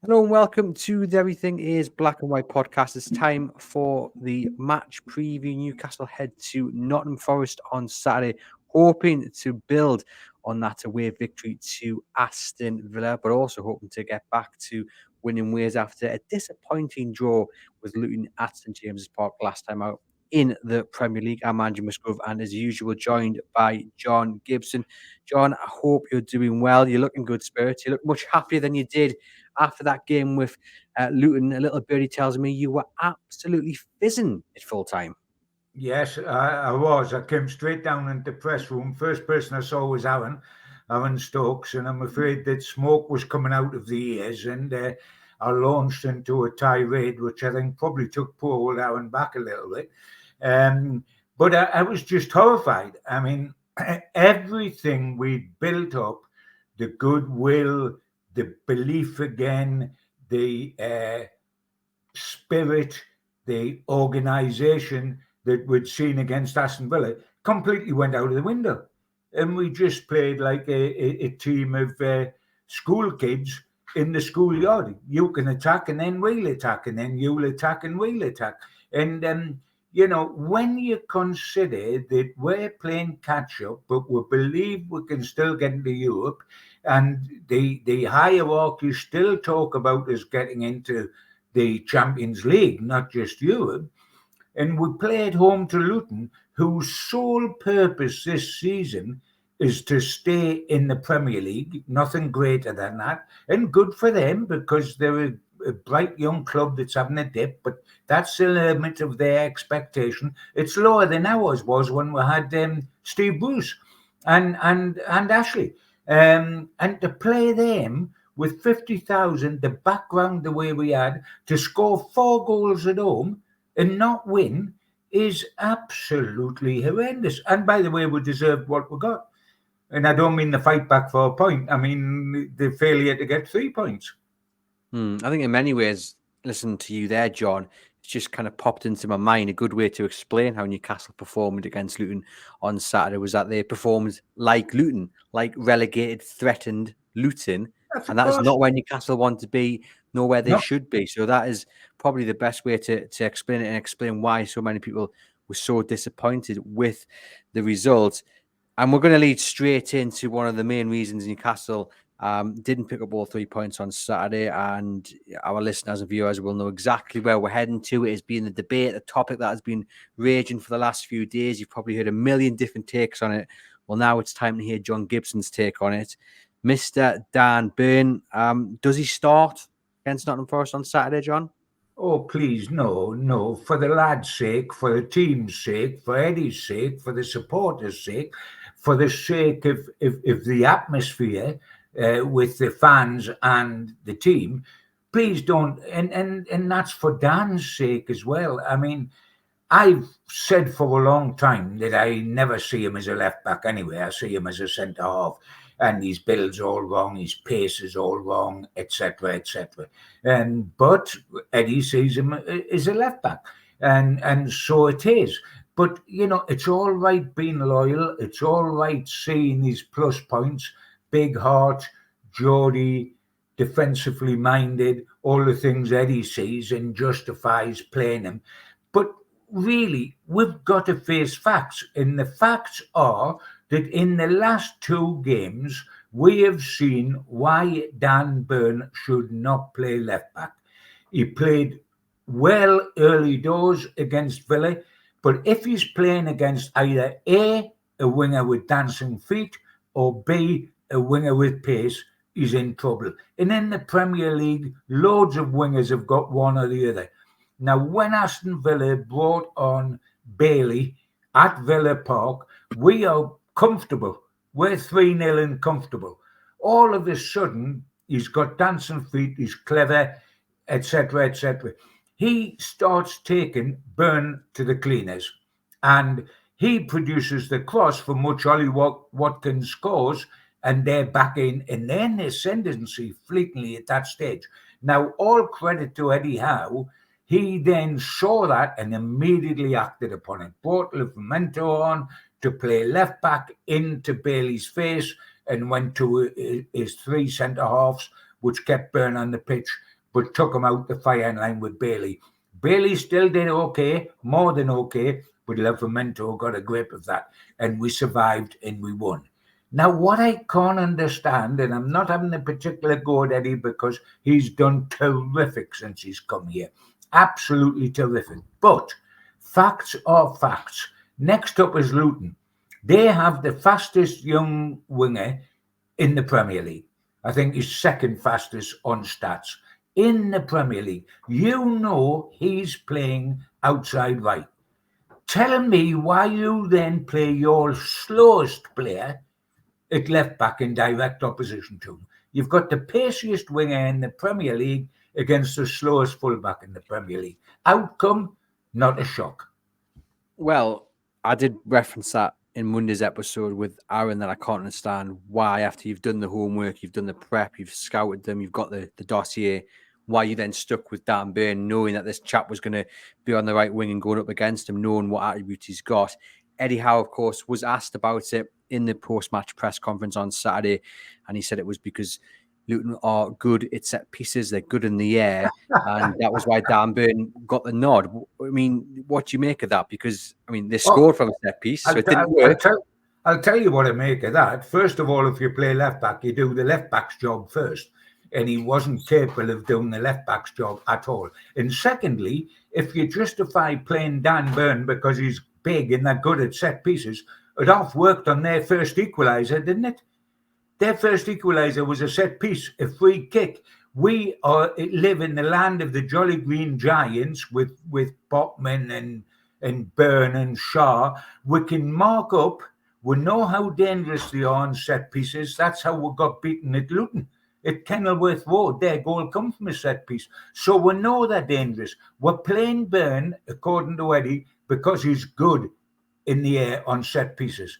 Hello and welcome to the Everything is Black and White podcast. It's time for the match preview. Newcastle head to Nottingham Forest on Saturday, hoping to build on that away victory to Aston Villa, but also hoping to get back to winning ways after a disappointing draw with Luton at St James's Park last time out in the Premier League. I'm Andrew Musgrove and as usual joined by John Gibson. John, I hope you're doing well. You look in good spirits. You look much happier than you did after that game with Luton. A little birdie tells me you were absolutely fizzing at full time. Yes, I was. I came straight down into the press room. First person I saw was Aaron Stokes, and I'm afraid that smoke was coming out of the ears, and I launched into a tirade, which I think probably took poor old Aaron back a little bit. But I was just horrified. I mean, everything we built up, the goodwill, the belief again, the spirit, the organisation that we'd seen against Aston Villa completely went out of the window. And we just played like a team of school kids in the schoolyard. You can attack and then we'll attack, and then you'll attack and we'll attack. And, when you consider that we're playing catch up, but we believe we can still get into Europe, and the hierarchy still talk about us getting into the Champions League, not just Europe. And we play at home to Luton, whose sole purpose this season is to stay in the Premier League. Nothing greater than that. And good for them because they're a bright young club that's having a dip, but that's the limit of their expectation. It's lower than ours was when we had Steve Bruce and Ashley. And to play them with 50,000, the background the way we had, to score 4 goals at home and not win is absolutely horrendous. And by the way, we deserved what we got. And I don't mean the fight back for a point. I mean the failure to get 3 points. I think in many ways, listening to you there, John, it's just kind of popped into my mind. A good way to explain how Newcastle performed against Luton on Saturday was that they performed like Luton, like relegated, threatened Luton. That's And of that is course. not where Newcastle want to be, nor where they No, should be. So that is probably the best way to explain it and explain why so many people were so disappointed with the result. And we're going to lead straight into one of the main reasons Newcastle didn't pick up all 3 points on Saturday. And our listeners and viewers will know exactly where we're heading to. It has been the debate, the topic that has been raging for the last few days. You've probably heard a million different takes on it. Well, now it's time to hear John Gibson's take on it. Mr. Dan Burn, does he start against Nottingham Forest on Saturday, John? oh, please, no, no. For the lad's sake, for the team's sake, for Eddie's sake, for the supporters' sake, for the sake of the atmosphere with the fans and the team, please don't. And that's for Dan's sake as well. I mean, I've said for a long time that I never see him as a left back anyway. I see him as a centre half, and his build's all wrong, his pace is all wrong, etc., etc. But Eddie sees him as a left back, and so it is. But it's all right being loyal. It's all right seeing his plus points, big heart, Geordie, defensively minded, all the things Eddie sees and justifies playing him. But really, we've got to face facts. And the facts are that in the last 2 games, we have seen why Dan Burn should not play left back. He played well early doors against Villa, but if he's playing against either a winger with dancing feet, or B, a winger with pace, he's in trouble. And in the Premier League, loads of wingers have got one or the other. Now, when Aston Villa brought on Bailey at Villa Park, we are comfortable. We're 3-0 and comfortable. All of a sudden, he's got dancing feet, he's clever, etc., etc. He starts taking Burn to the cleaners, and he produces the cross from which Ollie Watkins scores, and they're back in their ascendancy fleetingly at that stage. Now, all credit to Eddie Howe. He then saw that and immediately acted upon it. Brought Livramento on to play left back into Bailey's face and went to his 3 centre halves which kept Byrne on the pitch, but took him out the firing line with Bailey. Bailey still did okay, more than okay, but Livramento got a grip of that, and we survived and we won. Now, what I can't understand, and I'm not having a particular go at Eddie because he's done terrific since he's come here. Absolutely terrific. But facts are facts. Next up is Luton. They have the fastest young winger in the Premier League. I think he's second fastest on stats in the Premier League. You know he's playing outside right. Tell me why you then play your slowest player at left back in direct opposition to him. You've got the paciest winger in the Premier League against the slowest fullback in the Premier League. Outcome, not a shock. Well, I did reference that in Monday's episode with Aaron that I can't understand why, after you've done the homework, you've done the prep, you've scouted them, you've got the dossier, why you then stuck with Dan Burn, knowing that this chap was going to be on the right wing and going up against him, knowing what attributes he's got. Eddie Howe, of course, was asked about it in the post-match press conference on Saturday, and he said it was because Luton are good at set pieces, they're good in the air, and that was why Dan Burn got the nod. I mean, what do you make of that? Because, I mean, they scored from a set piece, so it didn't work. I'll tell you what I make of that. First of all, if you play left back, you do the left back's job first. And he wasn't capable of doing the left back's job at all. And secondly, if you justify playing Dan Burn because he's big and they're good at set pieces, it off worked on their first equaliser, didn't it? Their first equaliser was a set piece, a free kick. We live in the land of the Jolly Green Giants with Botman and Byrne and Shaw. We can mark up. We know how dangerous they are on set pieces. That's how we got beaten at Luton. At Kenilworth Road, their goal come from a set piece. So we know they're dangerous. We're playing Byrne, according to Eddie, because he's good in the air on set pieces.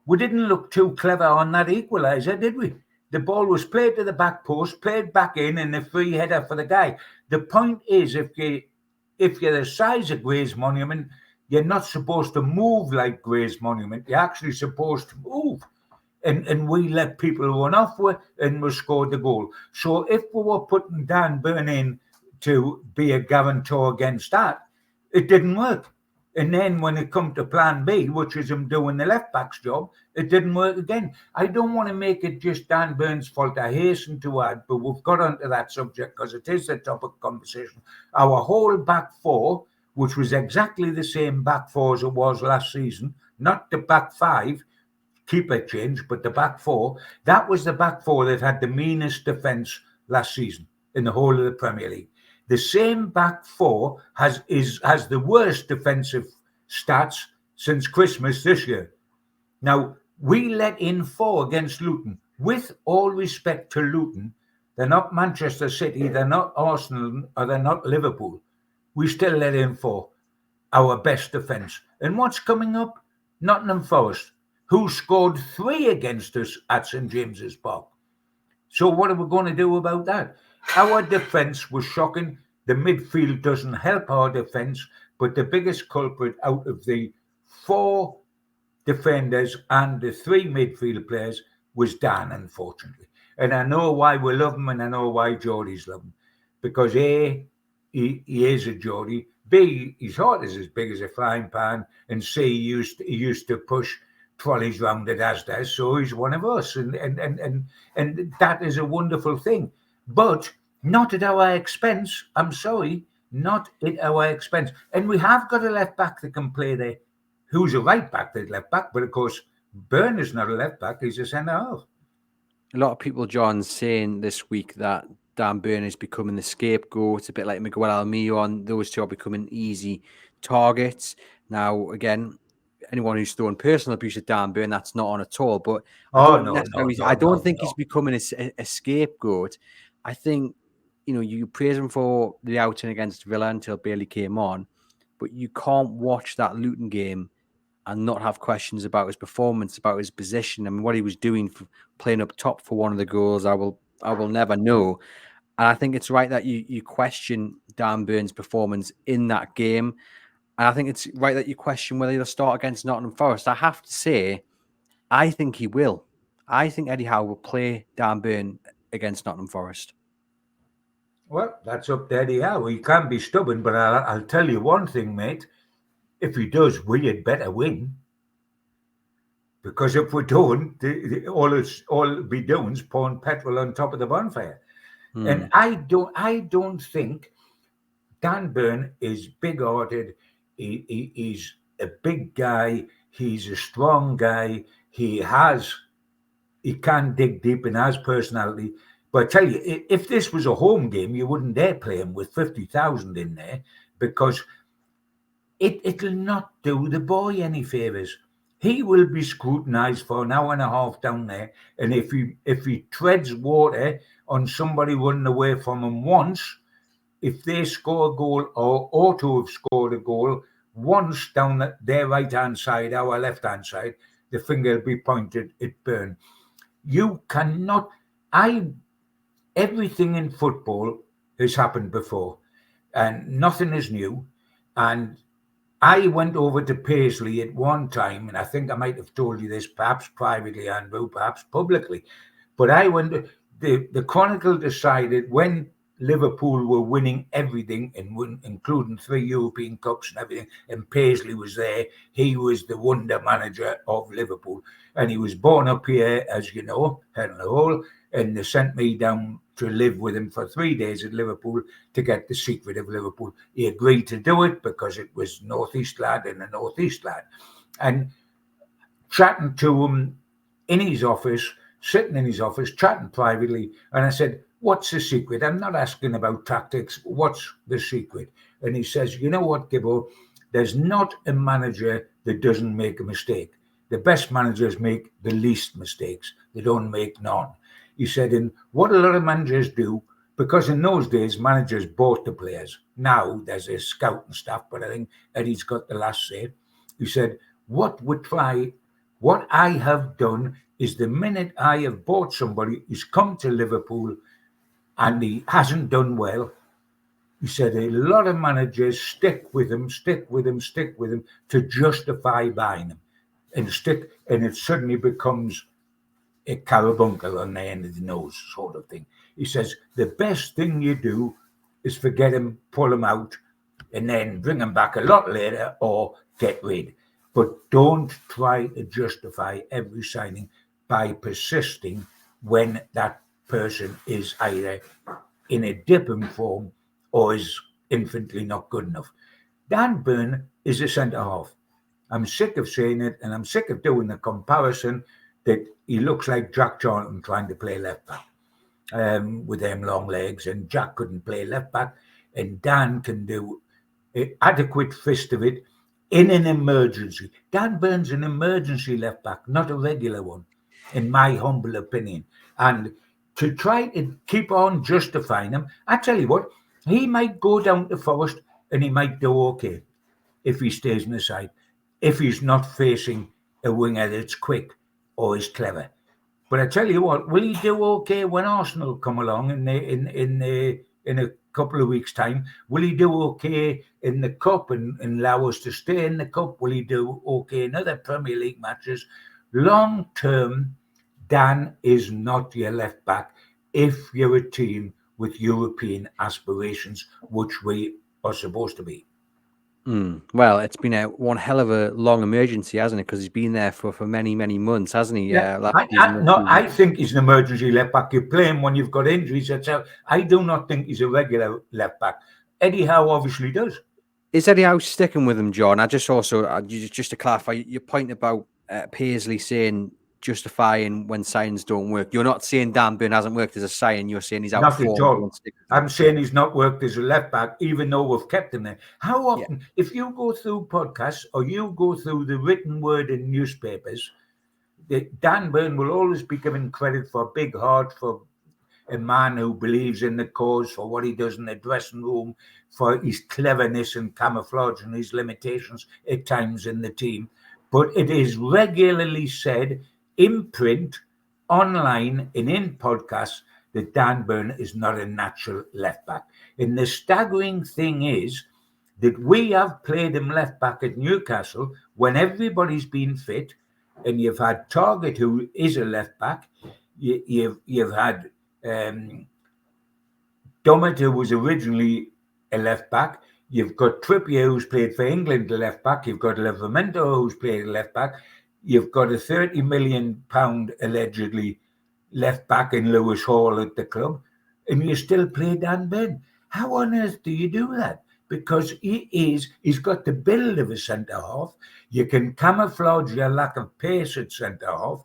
We didn't look too clever on that equaliser, did we? The ball was played to the back post, played back in, and a free header for the guy. The point is, if you're the size of Gray's Monument, you're not supposed to move like Gray's Monument. You're actually supposed to move. And we let people run off with, and we scored the goal. So if we were putting Dan Burn in to be a guarantor against that, it didn't work. And then when it come to plan B, which is him doing the left back's job, it didn't work again. I don't want to make it just Dan Burn's fault. I hasten to add, but we've got onto that subject because it is the topic of conversation. Our whole back four, which was exactly the same back four as it was last season, not the back five, keeper change, but the back four, that was the back four that had the meanest defence last season in the whole of the Premier League. The same back four has the worst defensive stats since Christmas this year. Now, we let in 4 against Luton. With all respect to Luton, they're not Manchester City, they're not Arsenal, or they're not Liverpool. We still let in 4, our best defence. And what's coming up? Nottingham Forest, who scored 3 against us at St James's Park. So what are we going to do about that? Our defence was shocking. The midfield doesn't help our defence, but the biggest culprit out of the 4 defenders and the 3 midfield players was Dan, unfortunately. And I know why we love him, and I know why Geordie's love him. Because A, he is a Geordie. B, his heart is as big as a frying pan. And C, he used to push trolleys round at Asda, so he's one of us. And that is a wonderful thing. But not at our expense. I'm sorry, not at our expense. And we have got a left back that can play there, who's a right back that left back. But of course, Byrne is not a left back, he's a centre half. A lot of people, John, saying this week that Dan Burn is becoming the scapegoat. It's a bit like Miguel Almiron. Those two are becoming easy targets. Now, again, anyone who's throwing personal abuse at Dan Burn, that's not on at all. But I don't think he's becoming a scapegoat. I think, you praise him for the outing against Villa until Bailey came on, but you can't watch that Luton game and not have questions about his performance, about his position. I mean, what he was doing for playing up top for one of the goals, I will never know. And I think it's right that you question Dan Burn's performance in that game. And I think it's right that you question whether he'll start against Nottingham Forest. I have to say, I think he will. I think Eddie Howe will play Dan Burn against Nottingham Forest. Well, that's up there. Yeah, we can't be stubborn, but I'll tell you one thing, mate. If he does, we had better win. Because if we don't, all we doing is pouring petrol on top of the bonfire. And I don't think Dan Burn is big-hearted. He's a big guy. He's a strong guy. He can dig deep and has personality. But I tell you, if this was a home game, you wouldn't dare play him with 50,000 in there because it'll not do the boy any favours. He will be scrutinised for an hour and a half down there, and if he treads water on somebody running away from him once, if they score a goal or ought to have scored a goal once down their right hand side, our left hand side, the finger will be pointed at Burn. You cannot. Everything in football has happened before, and nothing is new. And I went over to Paisley at one time, and I think I might have told you this, perhaps privately, Andrew, perhaps publicly. But I went. The Chronicle decided when Liverpool were winning everything, including 3 European Cups and everything, and Paisley was there. He was the wonder manager of Liverpool, and he was born up here, as you know, head and hole. And they sent me down to live with him for 3 days at Liverpool to get the secret of Liverpool. He agreed to do it because it was Northeast lad and a Northeast lad. And chatting to him in his office, sitting in his office, chatting privately, and I said, "What's the secret? I'm not asking about tactics. What's the secret?" And he says, "You know what, Gibbo? There's not a manager that doesn't make a mistake. The best managers make the least mistakes. They don't make none." He said, and what a lot of managers do, because in those days, managers bought the players. Now there's a scouting staff, but I think Eddie's got the last say. He said, what I have done is the minute I have bought somebody who's come to Liverpool and he hasn't done well, he said a lot of managers stick with him to justify buying him. And it suddenly becomes a carbuncle on the end of the nose sort of thing. He says, the best thing you do is forget him, pull him out, and then bring him back a lot later or get rid. But don't try to justify every signing by persisting when that person is either in a dipping form or is infinitely not good enough. Dan Burn is a centre-half. I'm sick of saying it, and I'm sick of doing the comparison that he looks like Jack Johnson trying to play left back with them long legs, and Jack couldn't play left back, and Dan can do an adequate fist of it in an emergency. Dan Burn's an emergency left back, not a regular one, in my humble opinion. And to try to keep on justifying him, I tell you what, he might go down to Forest and he might do okay if he stays in the side, if he's not facing a winger that's quick or is clever. But I tell you what, will he do okay when Arsenal come along in a couple of weeks' time? Will he do okay in the cup and allow us to stay in the cup? Will he do okay in other Premier League matches? Long term, Dan is not your left back if you're a team with European aspirations, which we are supposed to be. Well, it's been one hell of a long emergency, hasn't it? Because he's been there for many, many months, hasn't he? Yeah, I think he's an emergency left back. You play him when you've got injuries. I do not think he's a regular left back. Eddie Howe obviously does. Is Eddie Howe sticking with him, John? I just also, just to clarify, your point about Paisley saying justifying when signs don't work. You're not saying Dan Burn hasn't worked as a sign. You're saying he's out of form. I'm saying he's not worked as a left back, even though we've kept him there. How often, if you go through podcasts or you go through the written word in newspapers, Dan Burn will always be given credit for a big heart, for a man who believes in the cause, for what he does in the dressing room, for his cleverness and camouflage and his limitations at times in the team. But it is regularly said in print, online, and in podcasts that Dan Burn is not a natural left back. And the staggering thing is that we have played him left back at Newcastle when everybody's been fit, and you've had Target, who is a left back. You've had Doherty was originally a left back. You've got Trippier, who's played for England, the left back. You've got Livramento, who's played left back. You've got a £30 million allegedly left back in Lewis Hall at the club, and you still play Dan Burn. How on earth do you do that? Because he's got the build of a centre half. You can camouflage your lack of pace at centre half.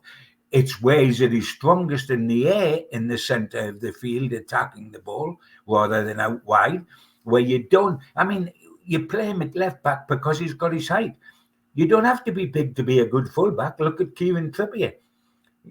It's where he's at his strongest in the air, in the centre of the field, attacking the ball rather than out wide, where you don't. I mean, you play him at left back because he's got his height. You don't have to be big to be a good fullback. Look at Kieran Trippier.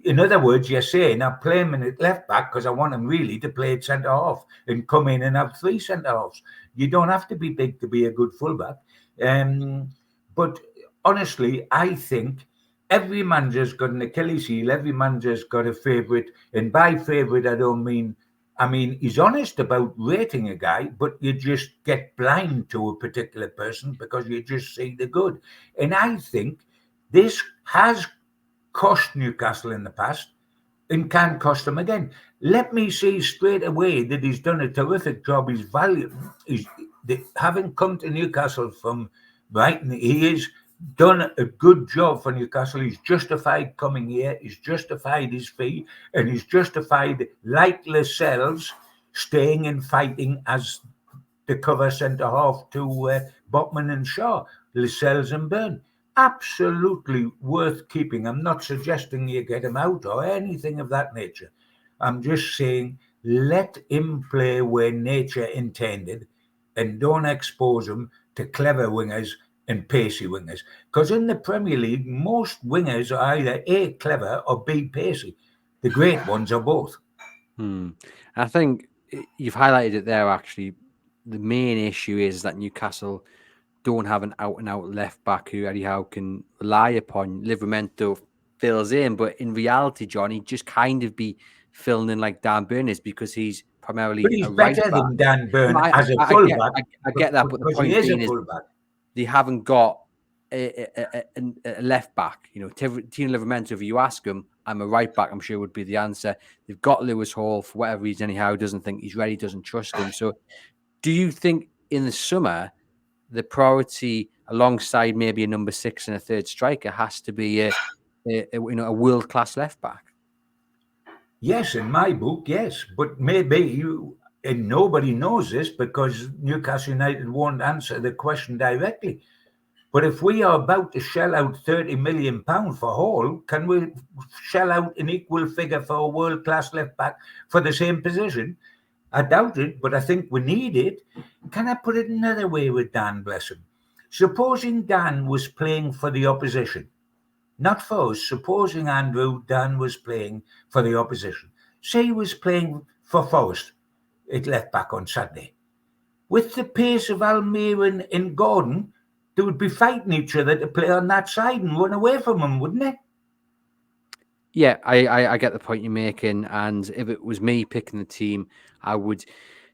In other words, you're saying I play him in at left back because I want him really to play at centre half and come in and have three centre halves. You don't have to be big to be a good fullback. But honestly, I think every manager's got an Achilles heel. Every manager's got a favourite. And by favourite, I mean, he's honest about rating a guy, but you just get blind to a particular person because you just see the good. And I think this has cost Newcastle in the past and can cost them again. Let me see straight away that he's done a terrific job. He's valued. Having come to Newcastle from Brighton, he has done a good job for Newcastle. He's justified coming here. He's justified his fee, and he's justified, like Lascelles, staying and fighting as the cover centre half to Botman and Shaw, Lascelles and Byrne. Absolutely worth keeping. I'm not suggesting you get him out or anything of that nature. I'm just saying let him play where nature intended and don't expose him to clever wingers and pacey wingers. Because in the Premier League, most wingers are either A, clever or B, pacey. The great ones are both. I think you've highlighted it there, actually. The main issue is that Newcastle don't have an out-and-out left-back who Eddie Howe can rely upon. Livramento fills in, but in reality, John, he'd just kind of be filling in like Dan Burn is because he's primarily but he's a right better back. than Dan Burn as a fullback. I get that, but the point being is they haven't got a left back. You know, Tino Livramento, if you ask him, I'm a right back, I'm sure would be the answer. They've got Lewis Hall for whatever reason, anyhow, doesn't think he's ready, doesn't trust him. So do you think in the summer the priority alongside maybe a number 6 and a third striker has to be a world-class left back? Yes, in my book, yes. But maybe and nobody knows this because Newcastle United won't answer the question directly. But if we are about to shell out £30 million for Hall, can we shell out an equal figure for a world-class left back for the same position? I doubt it, but I think we need it. Can I put it another way with Dan, bless him? Supposing Dan was playing for the opposition, not for us. Supposing, Andrew, Dan was playing for the opposition. Say he was playing for Forest at left back on Saturday. With the pace of Almiron and Gordon, they would be fighting each other to play on that side and run away from him, wouldn't they? Yeah, I get the point you're making. And if it was me picking the team, I would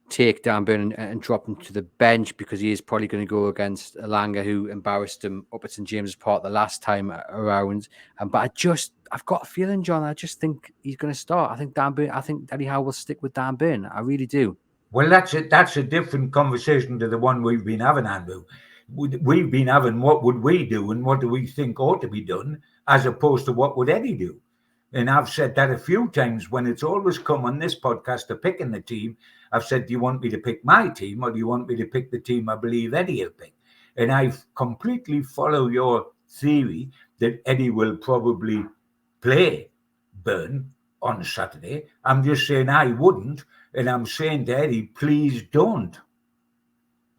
take Dan Burn and drop him to the bench because he is probably going to go against Elanga, who embarrassed him up at St James's Park the last time around. But I've got a feeling, John, I just think he's going to start. I think Eddie Howe will stick with Dan Burn. I really do. Well, that's a different conversation to the one we've been having, Andrew. We've been having what would we do and what do we think ought to be done, as opposed to what would Eddie do. And I've said that a few times when it's always come on this podcast to picking the team. I've said, do you want me to pick my team or do you want me to pick the team I believe Eddie will pick? And I completely follow your theory that Eddie will probably play Burn on Saturday. I'm just saying I wouldn't. And I'm saying to Eddie, please don't.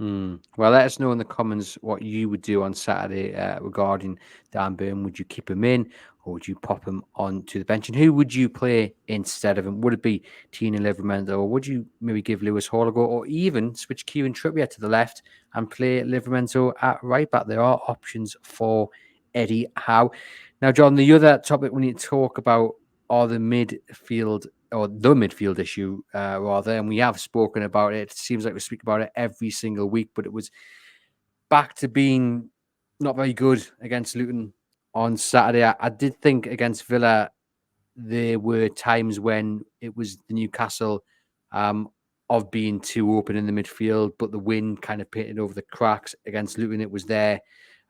Well, let us know in the comments what you would do on Saturday regarding Dan Burn. Would you keep him in or would you pop him onto the bench? And who would you play instead of him? Would it be Tino Livramento or would you maybe give Lewis Hall a go or even switch Kieran Trippier to the left and play Livramento at right back? There are options for Eddie Howe. Now, John, the other topic we need to talk about are the midfield issue, rather, and we have spoken about it. It seems like we speak about it every single week, but it was back to being not very good against Luton on Saturday. I did think against Villa, there were times when it was the Newcastle of being too open in the midfield, but the wind kind of painted over the cracks against Luton. It was there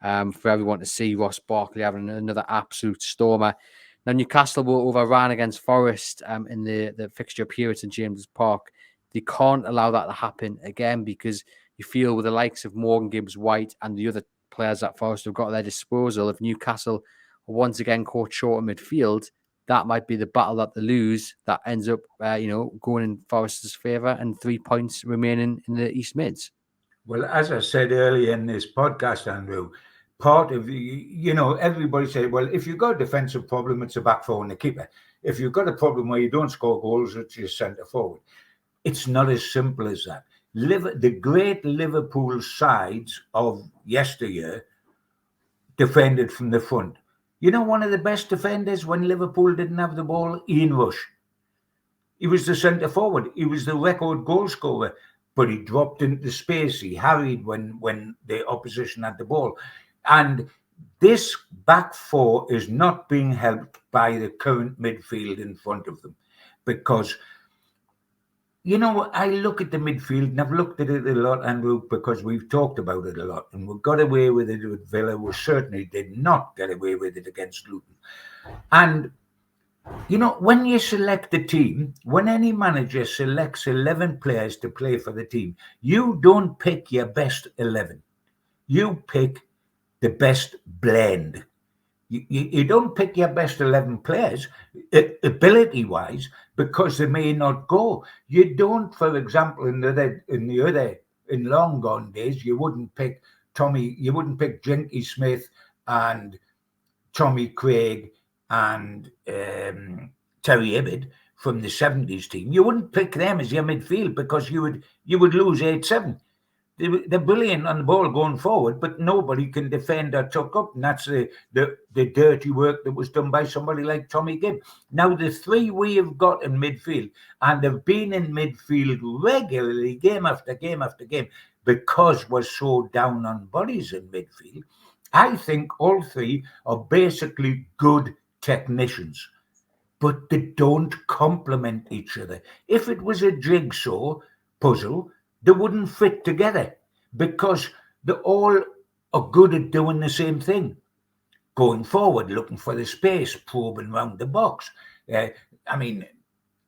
for everyone to see. Ross Barkley having another absolute stormer. Now, Newcastle were overran against Forest in the fixture appearance in James's Park. They can't allow that to happen again, because you feel with the likes of Morgan Gibbs-White and the other players that Forest have got at their disposal, if Newcastle are once again caught short in midfield, that might be the battle that they lose that ends up, going in Forest's favour and 3 points remaining in the East Mids. Well, as I said earlier in this podcast, Andrew, part of everybody said, well, if you've got a defensive problem, it's a back four and a keeper. If you've got a problem where you don't score goals, it's your centre forward. It's not as simple as that. The great Liverpool sides of yesteryear defended from the front. You know, one of the best defenders when Liverpool didn't have the ball, Ian Rush. He was the centre forward. He was the record goal scorer, but he dropped into space. He harried when the opposition had the ball. And this back four is not being helped by the current midfield in front of them, because I look at the midfield, and I've looked at it a lot, Andrew, because we've talked about it a lot, and we got away with it with Villa. We certainly did not get away with it against Luton. And, when you select the team, when any manager selects 11 players to play for the team, you don't pick your best 11. You pick the best blend. You don't pick your best 11 players ability-wise because they may not go. You don't, for example, in long gone days, you wouldn't pick Jinky Smith and Tommy Craig and Terry Ibbott from the 70s team. You wouldn't pick them as your midfield because you would lose 8-7. They're brilliant on the ball going forward, but nobody can defend or tuck up. And that's the dirty work that was done by somebody like Tommy Gibb. Now, the three we have got in midfield, and they've been in midfield regularly, game after game after game, because we're so down on bodies in midfield. I think all three are basically good technicians, but they don't complement each other. If it was a jigsaw puzzle, they wouldn't fit together, because they all are good at doing the same thing. Going forward, looking for the space, probing round the box.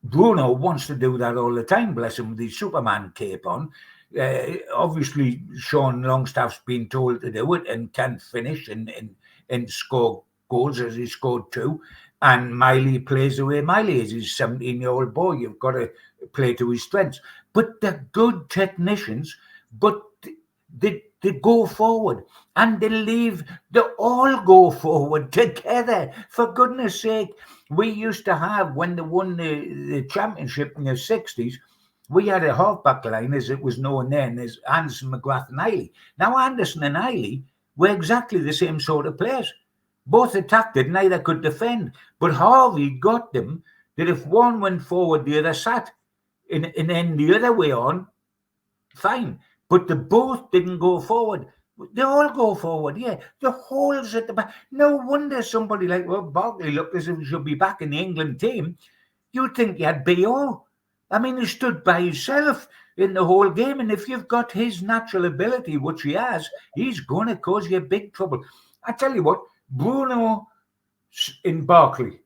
Bruno wants to do that all the time, bless him, with his Superman cape on. Obviously, Sean Longstaff's been told to do it and can't finish and score goals, as he scored 2. And Miley plays the way Miley is. He's a 17-year-old boy. You've got to play to his strengths. But they're good technicians, but they go forward. And they all go forward together. For goodness sake, we used to have, when they won the championship in the 60s, we had a halfback line, as it was known then, as Anderson, McGrath and Eiley. Now, Anderson and Eiley were exactly the same sort of players. Both attacked it, neither could defend. But Harvey got them that if one went forward, the other sat. And then the other way on, fine. But they both didn't go forward. They all go forward, yeah. The holes at the back. No wonder somebody like Barkley looked as if he should be back in the England team. You'd think he had B.O. I mean, he stood by himself in the whole game. And if you've got his natural ability, which he has, he's going to cause you big trouble. I tell you what, Bruno in Barkley.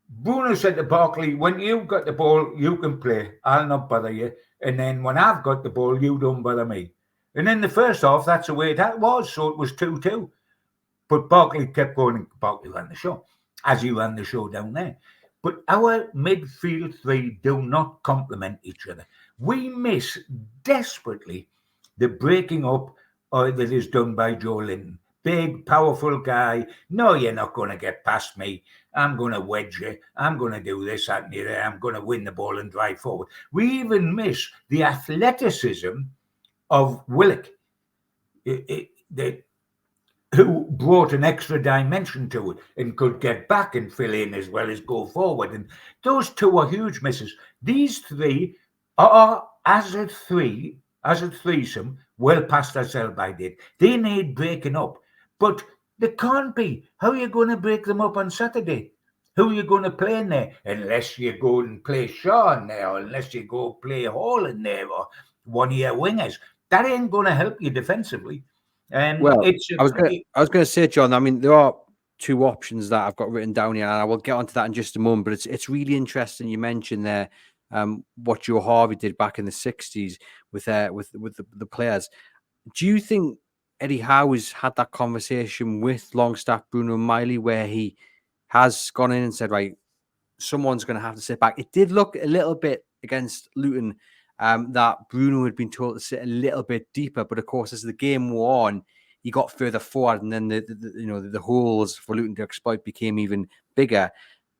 Bruno said to Barkley, when you've got the ball, you can play. I'll not bother you. And then when I've got the ball, you don't bother me. And in the first half, that's the way that was. So it was 2-2. But Barkley kept going, and Barkley ran the show, as he ran the show down there. But our midfield three do not complement each other. We miss desperately the breaking up that is done by Joe Linton. Big, powerful guy. No, you're not going to get past me. I'm going to wedge you. I'm going to do this, that, and the other. I'm going to win the ball and drive forward. We even miss the athleticism of Willock, who brought an extra dimension to it and could get back and fill in as well as go forward. And those two are huge misses. These three are, as a threesome, well past their sell-by date. They need breaking up. But they can't be. How are you going to break them up on Saturday? Who are you going to play in there? Unless you go and play Shaw in there, or unless you go play Hall in there, or one of your wingers. That ain't going to help you defensively. Well, It's I was gonna say, John. I mean, there are two options that I've got written down here, and I will get onto that in just a moment. But it's really interesting you mentioned there what Joe Harvey did back in the '60s with the players. Do you think Eddie Howe has had that conversation with Longstaff, Bruno, and Miley, where he has gone in and said, right, someone's going to have to sit back? It did look a little bit against Luton that Bruno had been told to sit a little bit deeper, but of course, as the game wore on, he got further forward, and then the holes for Luton to exploit became even bigger.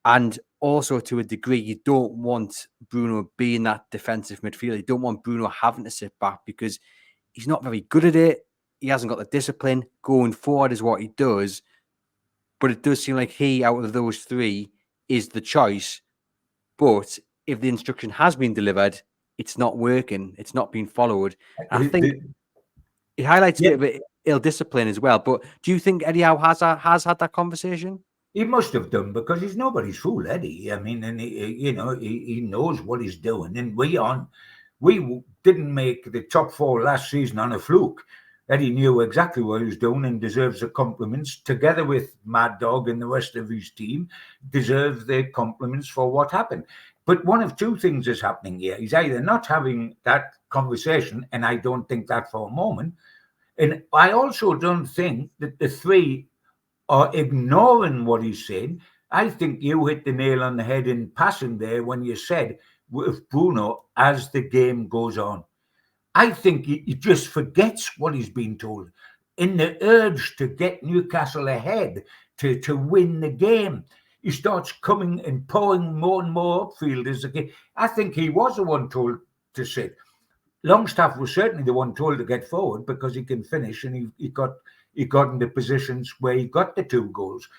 And also, to a degree, you don't want Bruno being that defensive midfielder. You don't want Bruno having to sit back because he's not very good at it. He hasn't got the discipline. Going forward is what he does. But it does seem like he, out of those three, is the choice. But if the instruction has been delivered, it's not working. It's not being followed. And I think it highlights a bit of ill discipline as well. But do you think Eddie Howe has had that conversation? He must have done, because he's nobody's fool, Eddie. I mean, and he knows what he's doing. And we didn't make the top four last season on a fluke. Eddie knew exactly what he was doing and deserves the compliments, together with Mad Dog and the rest of his team, deserve the compliments for what happened. But one of two things is happening here. He's either not having that conversation, and I don't think that for a moment. And I also don't think that the three are ignoring what he's saying. I think you hit the nail on the head in passing there when you said with Bruno as the game goes on. I think he just forgets what he's been told. In the urge to get Newcastle ahead, to win the game, he starts coming and pouring more and more upfield as the game. I think he was the one told to sit. Longstaff was certainly the one told to get forward because he can finish, and he got into positions where he got the 2 goals.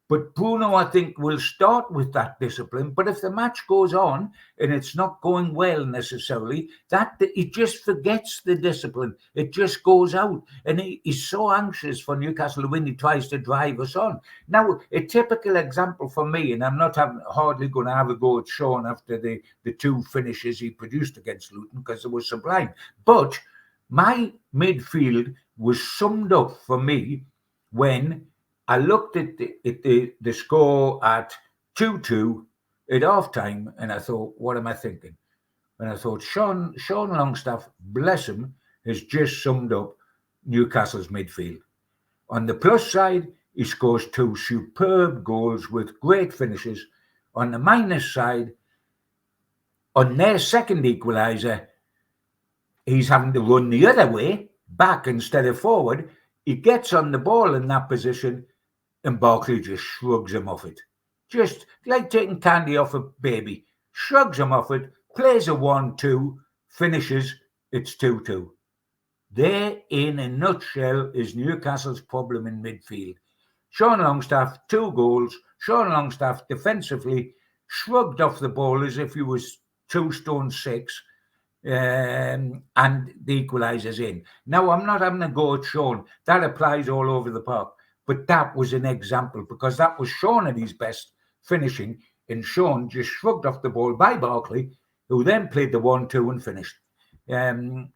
But Bruno, I think, will start with that discipline. But if the match goes on and it's not going well necessarily, that he just forgets the discipline. It just goes out. And he's so anxious for Newcastle to win, he tries to drive us on. Now, a typical example for me, and I'm not hardly going to have a go at Sean after the 2 finishes he produced against Luton, because it was sublime. But my midfield was summed up for me when I looked at the score at 2-2 at half-time, and I thought, what am I thinking? And I thought, Sean Longstaff, bless him, has just summed up Newcastle's midfield. On the plus side, he scores 2 superb goals with great finishes. On the minus side, on their second equaliser, he's having to run the other way, back instead of forward. He gets on the ball in that position, and Barkley just shrugs him off it. Just like taking candy off a baby. Shrugs him off it, plays a 1-2, finishes, it's 2-2. There, in a nutshell, is Newcastle's problem in midfield. Sean Longstaff, 2 goals. Sean Longstaff, defensively, shrugged off the ball as if he was 2 stone 6. And the equaliser's in. Now, I'm not having a go at Sean. That applies all over the park. But that was an example, because that was Sean at his best finishing, and Sean just shrugged off the ball by Barkley, who then played the 1-2 and finished. And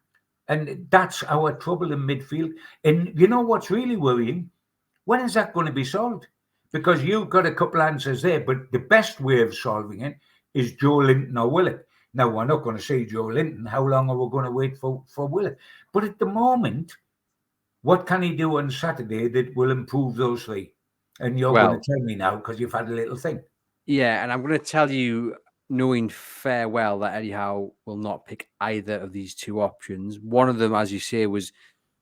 that's our trouble in midfield. And you know what's really worrying? When is that going to be solved? Because you've got a couple answers there, but the best way of solving it is Joe Linton or Willett. Now, we're not going to say Joe Linton. How long are we going to wait for Willett? But at the moment, what can he do on Saturday that will improve those 3? And you're going to tell me now, because you've had a little think. Yeah, and I'm going to tell you, knowing fair well, that Eddie Howe will not pick either of these 2 options. One of them, as you say, was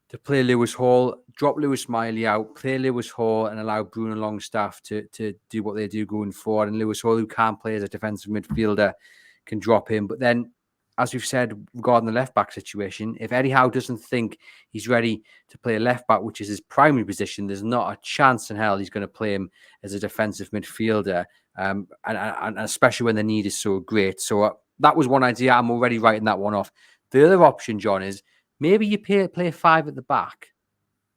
to play Lewis Hall, drop Lewis Miley out, play Lewis Hall, and allow Bruno Longstaff to do what they do going forward. And Lewis Hall, who can't play as a defensive midfielder, can drop him. But then, as we've said regarding the left-back situation, if Eddie Howe doesn't think he's ready to play a left-back, which is his primary position, there's not a chance in hell he's going to play him as a defensive midfielder, and especially when the need is so great. So that was one idea. I'm already writing that one off. The other option, John, is maybe you play 5 at the back.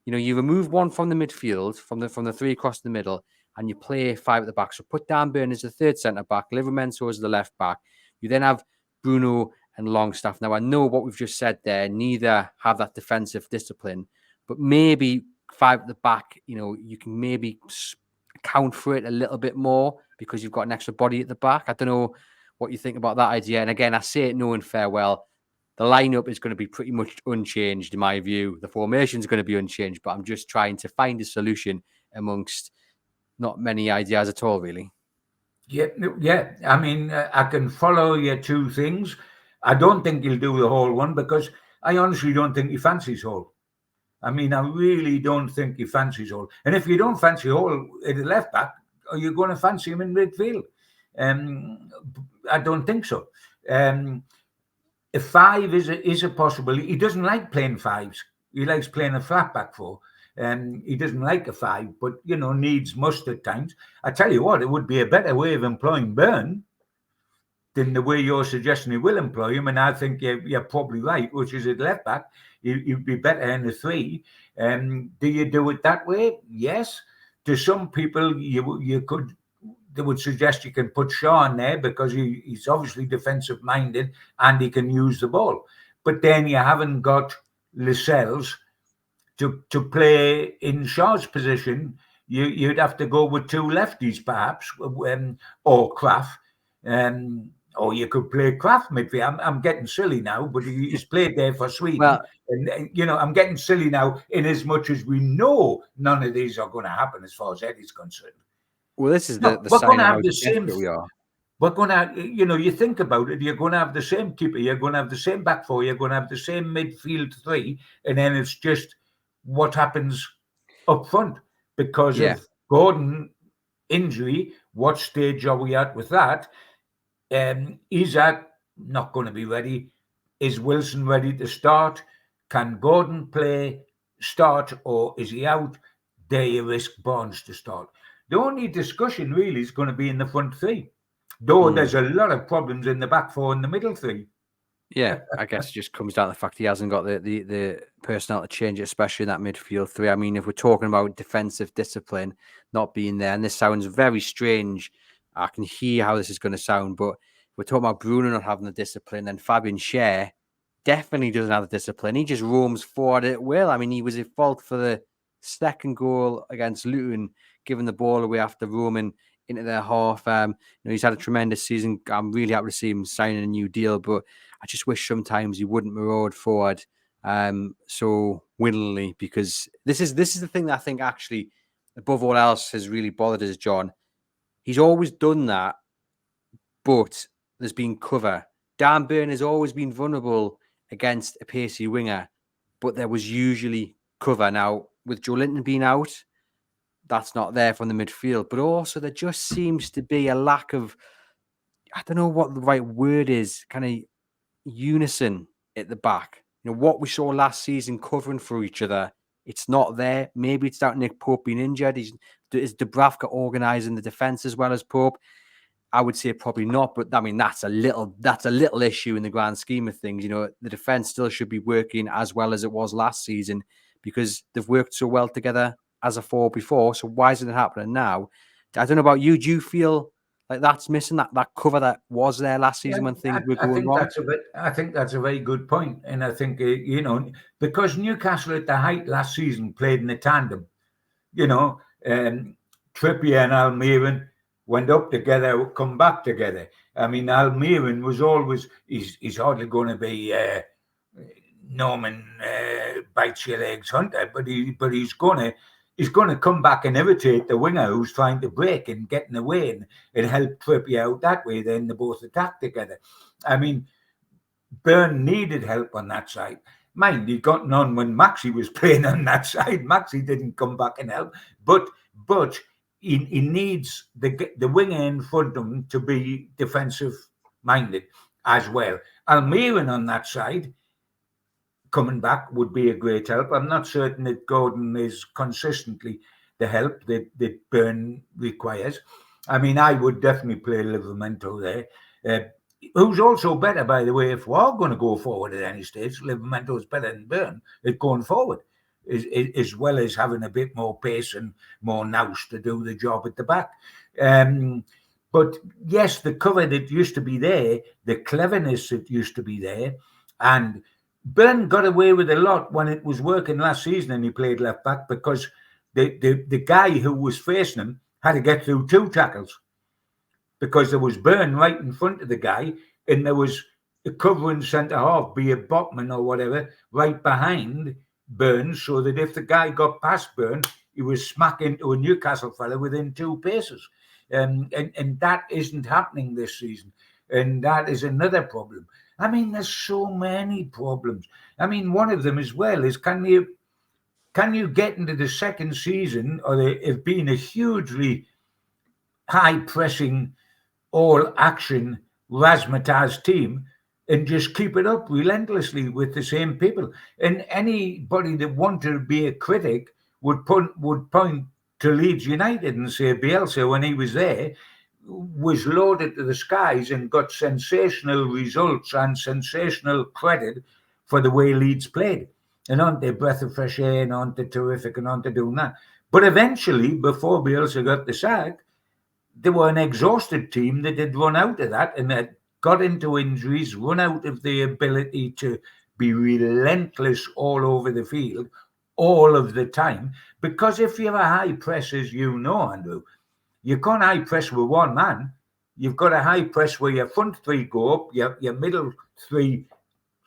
You remove one from the midfield, from the 3 across the middle, and you play 5 at the back. So put Dan Burn as the third centre-back, Livramento as the left-back. You then have Bruno and Longstaff. Now, I know what we've just said there, neither have that defensive discipline, but maybe 5 at the back, you can maybe account for it a little bit more because you've got an extra body at the back. I don't know what you think about that idea. And again, I say it knowing farewell. The lineup is going to be pretty much unchanged in my view. The formation is going to be unchanged, but I'm just trying to find a solution amongst not many ideas at all, really. Yeah. I mean, I can follow your 2 things. I don't think he'll do the whole one because I honestly don't think he fancies Hall. I mean, I really don't think he fancies Hall. And if you don't fancy Hall at the left back, are you going to fancy him in midfield? I don't think so. If 5 is a possibility, he doesn't like playing 5s. He likes playing a flat back 4. He doesn't like a 5, but needs must at times. I tell you what, it would be a better way of employing Burn than the way you're suggesting he will employ him. And I think you're probably right, which is at left back. You'd be better in a 3. Do you do it that way? Yes. To some people, you could. They would suggest you can put Shaw in there because he's obviously defensive minded and he can use the ball. But then you haven't got Lascelles to play in Shaw's position. You'd have to go with 2 lefties perhaps, or Kraft. Or you could play Kraft midfield. I'm getting silly now, but he's played there for Sweden. Well, and I'm getting silly now in as much as we know none of these are going to happen as far as Eddie's concerned. Well, this is the sign of how desperate we are. We're going to, you think about it, you're going to have the same keeper, you're going to have the same back 4, you're going to have the same midfield 3, and then it's just what happens up front because of Gordon injury. What stage are we at with that? Isaac not going to be ready. Is Wilson ready to start? Can Gordon start, or is he out? There you risk Barnes to start. The only discussion really is going to be in the front 3, though there's a lot of problems in the back 4 and the middle 3. Yeah, I guess it just comes down to the fact he hasn't got the personnel to change it, especially in that midfield 3. I mean, if we're talking about defensive discipline not being there, and this sounds very strange, I can hear how this is going to sound, but we're talking about Bruno not having the discipline, and Fabian Schär definitely doesn't have the discipline. He just roams forward at will. I mean, he was at fault for the second goal against Luton, giving the ball away after roaming into their half. He's had a tremendous season. I'm really happy to see him signing a new deal, but I just wish sometimes he wouldn't maraud forward so willingly, because this is the thing that I think actually, above all else, has really bothered us, John. He's always done that, but there's been cover. Dan Burn has always been vulnerable against a pacey winger, but there was usually cover. Now, with Joe Linton being out, that's not there from the midfield, but also there just seems to be a lack of, I don't know what the right word is, kind of unison at the back. What we saw last season covering for each other, it's not there. Maybe it's down to Nick Pope being injured. Is Dubravka organising the defence as well as Pope? I would say probably not, but I mean that's a little issue in the grand scheme of things. The defence still should be working as well as it was last season because they've worked so well together as a 4 before. So why isn't it happening now? I don't know about you. Do you feel like that's missing that cover that was there last season when things were going wrong? I think that's a very good point, and I think because Newcastle at the height last season played in a tandem. Trippier and Almiron went up together, come back together. I mean, Almiron was always he's hardly going to be Norman bites your legs Hunter, but he's going to come back and irritate the winger who's trying to break and get in the way and help Trippier out that way. Then they both attack together. I mean, Burn needed help on that side. Mind, he got none when Maxi was playing on that side. Maxi didn't come back and help, but he needs the winger in front of him to be defensive minded as well. Almiron on that side coming back would be a great help. I'm not certain that Gordon is consistently the help that Burn requires. I mean, I would definitely play Livramento there, who's also better, by the way, if we're going to go forward at any stage. Livramento is better than Burn at going forward. as well as having a bit more pace and more nous to do the job at the back. But yes, the cover that used to be there, the cleverness that used to be there, and Byrne got away with a lot when it was working last season and he played left back because the guy who was facing him had to get through 2 tackles because there was Byrne right in front of the guy and there was a covering centre half, be it Botman or whatever, right behind Byrne, so that if the guy got past Byrne, he was smack into a Newcastle fella within 2 paces. And that isn't happening this season. And that is another problem. I mean, there's so many problems. I mean, one of them as well is can you get into the second season or it being a hugely high-pressing, all-action razzmatazz team and just keep it up relentlessly with the same people? And anybody that wanted to be a critic would point to Leeds United and say Bielsa, when he was there, was loaded to the skies and got sensational results and sensational credit for the way Leeds played. And aren't they a breath of fresh air and aren't they terrific and aren't they doing that? But eventually, before Bielsa got the sack, they were an exhausted team that had run out of that and had got into injuries, run out of the ability to be relentless all over the field all of the time. Because if you're a high press, as you know, Andrew, you can't high press with one man. You've got a high press where your front 3 go up, your middle 3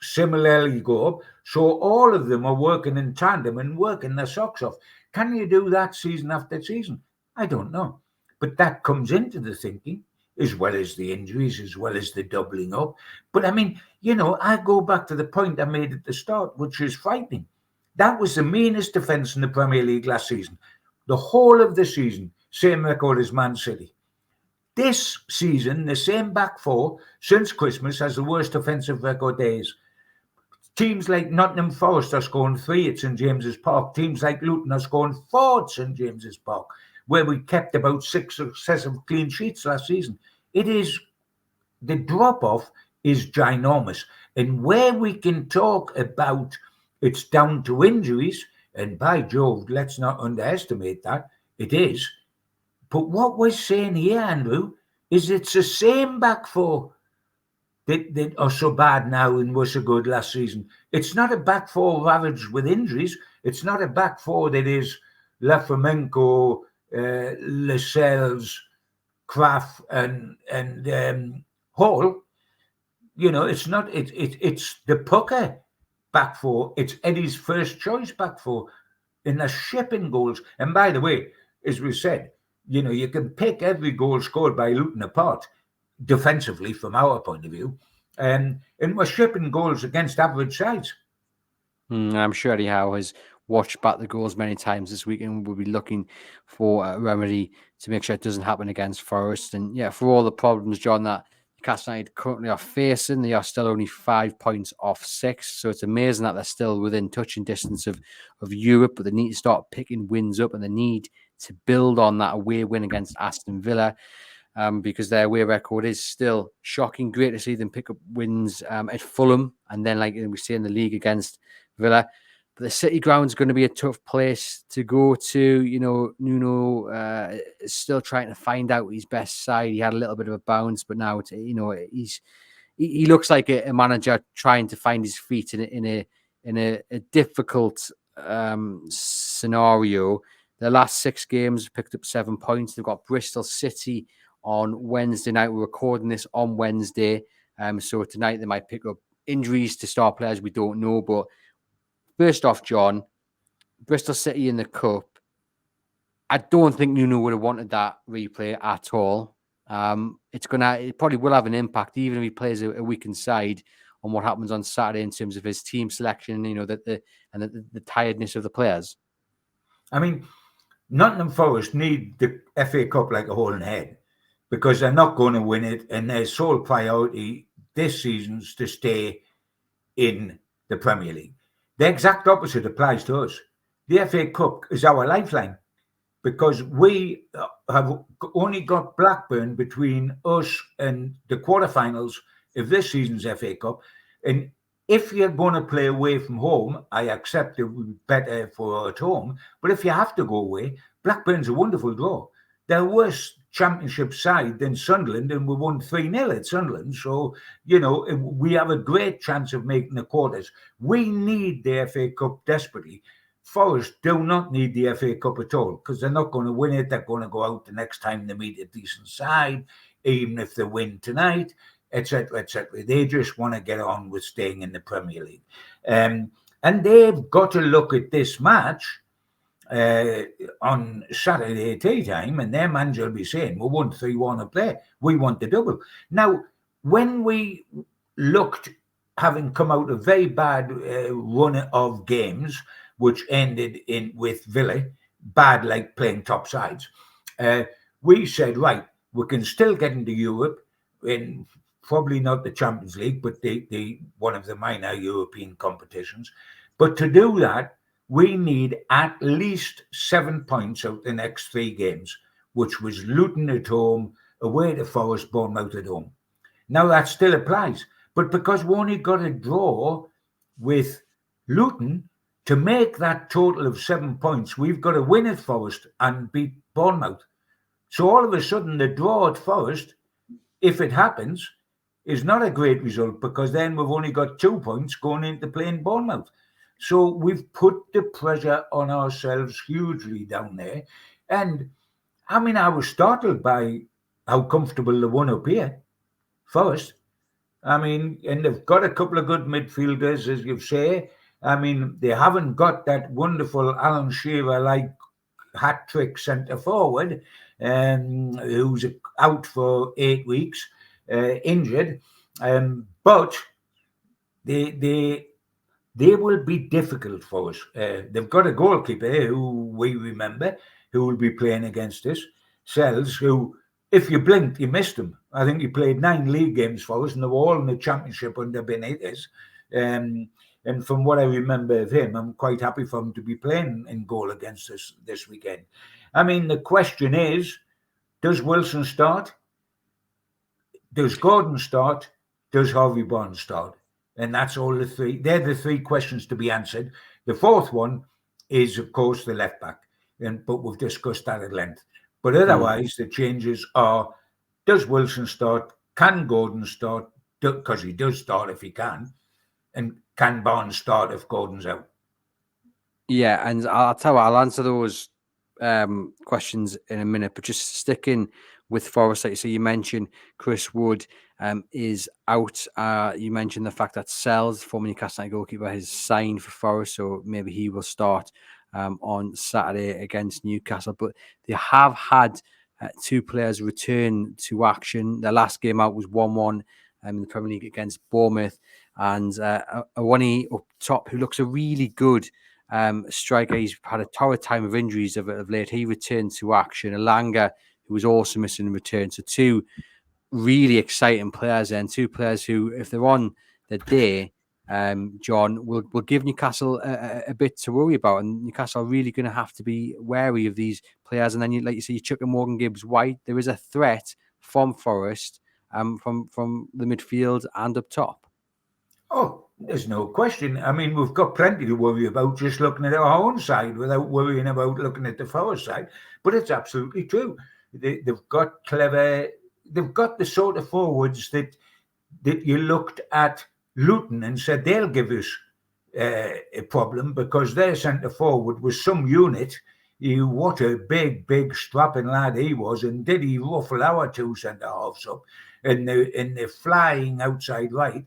similarly go up. So all of them are working in tandem and working their socks off. Can you do that season after season? I don't know. But that comes into the thinking, as well as the injuries, as well as the doubling up. But I mean, I go back to the point I made at the start, which is frightening. That was the meanest defence in the Premier League last season. The whole of the season, same record as Man City. This season, the same back 4 since Christmas has the worst offensive record days. Teams like Nottingham Forest are scoring 3 at St James's Park. Teams like Luton are scoring 4 at St James's Park, where we kept about 6 successive clean sheets last season. The drop-off is ginormous. And where we can talk about it's down to injuries, and by Jove, let's not underestimate that, it is. But what we're saying here, Andrew, is it's the same back 4 that are so bad now and were so good last season. It's not a back 4 ravaged with injuries. It's not a back 4 that is Laframenco, Lascelles, Kraft, and Hall. It's not. It's the pucker back 4. It's Eddie's first choice back 4, and they're shipping goals. And by the way, as we said, you can pick every goal scored by Luton apart defensively from our point of view, and we're shipping goals against average sides. I'm sure Eddie Howe has watched back the goals many times this week and will be looking for a remedy to make sure it doesn't happen against Forest. And yeah, for all the problems, John, that Newcastle United currently are facing, they are still only 5 points off 6. So it's amazing that they're still within touching distance of Europe, but they need to start picking wins up and they need to build on that away win against Aston Villa. Because their away record is still shocking. Great to see them pick up wins at Fulham and then, like we say, in the league against Villa. But the City ground is going to be a tough place to go to. Nuno is still trying to find out his best side. He had a little bit of a bounce, but now he looks like a manager trying to find his feet in a difficult scenario. The last 6 games picked up 7 points. They've got Bristol City on Wednesday night. We're recording this on Wednesday. So tonight they might pick up injuries to star players. We don't know. But first off, John, Bristol City in the Cup. I don't think Nuno would have wanted that replay at all. It probably will have an impact, even if he plays a weakened side, on what happens on Saturday in terms of his team selection, the tiredness of the players. I mean, Nottingham Forest need the FA Cup like a hole in the head because they're not going to win it, and their sole priority this season's to stay in the Premier League. The exact opposite applies to us. The FA Cup is our lifeline because we have only got Blackburn between us and the quarterfinals of this season's FA Cup, and if you're going to play away from home, I accept it would be better for at home. But if you have to go away, Blackburn's a wonderful draw. They're worse championship side than Sunderland, and we won 3-0 at Sunderland. So, we have a great chance of making the quarters. We need the FA Cup desperately. Forest do not need the FA Cup at all because they're not going to win it. They're going to go out the next time they meet a decent side, even if they win tonight, etc., etc. They just want to get on with staying in the Premier League. And they've got to look at this match on Saturday tea time, and their manager will be saying, we won 3-1 up there. We want the double. Now, when we looked, having come out a very bad run of games, which ended with Villa, bad like playing top sides, we said, right, we can still get into Europe, in probably not the Champions League, but the one of the minor European competitions. But to do that, we need at least 7 points out the next 3 games, which was Luton at home, away to Forest, Bournemouth at home. Now that still applies, but because we only got a draw with Luton, to make that total of 7 points, we've got to win at Forest and beat Bournemouth. So all of a sudden, the draw at Forest, if it happens, is not a great result because then we've only got 2 points going into playing Bournemouth. So we've put the pressure on ourselves hugely down there. And I mean, I was startled by how comfortable they won up here, Forest. I mean, and they've got a couple of good midfielders, as you say. I mean, they haven't got that wonderful Alan Shearer-like hat-trick centre forward, who's out for 8 weeks, injured. But they will be difficult for us. They've got a goalkeeper who we remember, who will be playing against us, Sells, who, if you blinked, you missed him. I think he played 9 league games for us, and they were all in the Championship under Benitez. And from what I remember of him, I'm quite happy for him to be playing in goal against us this weekend. I mean, the question is, does Wilson start? Does Gordon start? Does Harvey Barnes start? And that's all the 3. They're the 3 questions to be answered. The 4th one is, of course, the left back. But we've discussed that at length. But otherwise, the changes are, does Wilson start? Can Gordon start? Because he does start if he can. And can Barnes start if Gordon's out? Yeah, and I'll tell you what, I'll answer those questions in a minute, but just sticking with Forest, like so you mentioned Chris Wood is out. You mentioned the fact that Sells, former Newcastle United goalkeeper, has signed for Forest, so maybe he will start on Saturday against Newcastle. But they have had 2 players return to action. Their last game out was 1-1 in the Premier League against Bournemouth, and Awani up top, who looks a really good striker. He's had a torrid time of injuries of late. He returned to action. Alanga, who was also missing in return. So 2 really exciting players and 2 players who, if they're on the day, John, will give Newcastle a bit to worry about. And Newcastle are really going to have to be wary of these players. And then, like you say, you chuck in Morgan Gibbs-White. There is a threat from Forest, from the midfield and up top. Oh, there's no question. I mean, we've got plenty to worry about just looking at our own side without worrying about looking at the Forest side. But it's absolutely true. They've got clever. They've got the sort of forwards that you looked at Luton and said they'll give us a problem because their centre forward was some unit. What a big strapping lad he was, and did he ruffle our 2 centre halves up? And they're flying outside right.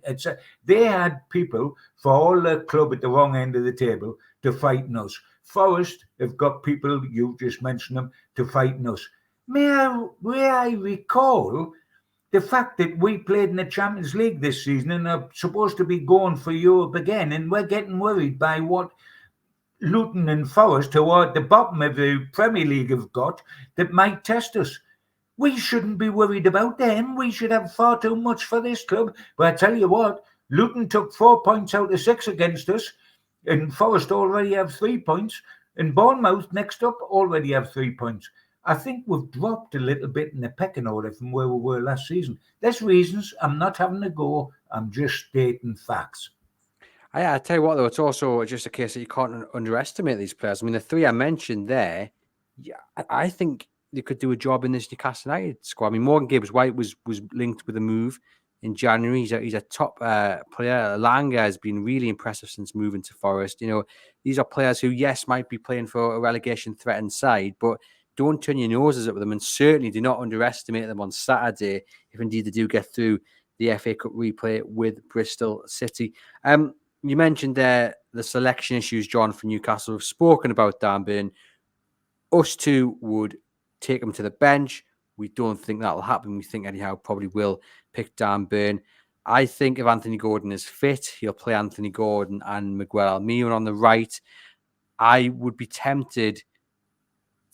They had people for all the club at the wrong end of the table to fighting us. Forest have got people, you just mentioned them, to fighting us. May I recall the fact that we played in the Champions League this season and are supposed to be going for Europe again, and we're getting worried by what Luton and Forest, who are at the bottom of the Premier League, have got that might test us. We shouldn't be worried about them. We should have far too much for this club. But I tell you what, Luton took 4 points out of 6 against us, and Forest already have 3 points, and Bournemouth next up already have 3 points. I think we've dropped a little bit in the pecking order from where we were last season. There's reasons. I'm not having a go. I'm just stating facts. I tell you what, though, it's also just a case that you can't underestimate these players. I mean, the three I mentioned there, yeah, I think they could do a job in this Newcastle United squad. I mean, Morgan Gibbs-White was linked with a move in January. He's a top player. Langa has been really impressive since moving to Forest. You know, these are players who, yes, might be playing for a relegation threatened side, but don't turn your noses up with them, and certainly do not underestimate them on Saturday if indeed they do get through the FA Cup replay with Bristol City. You mentioned there the selection issues, John, for Newcastle. We've spoken about Dan Burn. Us two would take him to the bench. We don't think that'll happen. We think Eddie Howe probably will pick Dan Burn. I think if Anthony Gordon is fit, he'll play Anthony Gordon and Miguel Almiron on the right. I would be tempted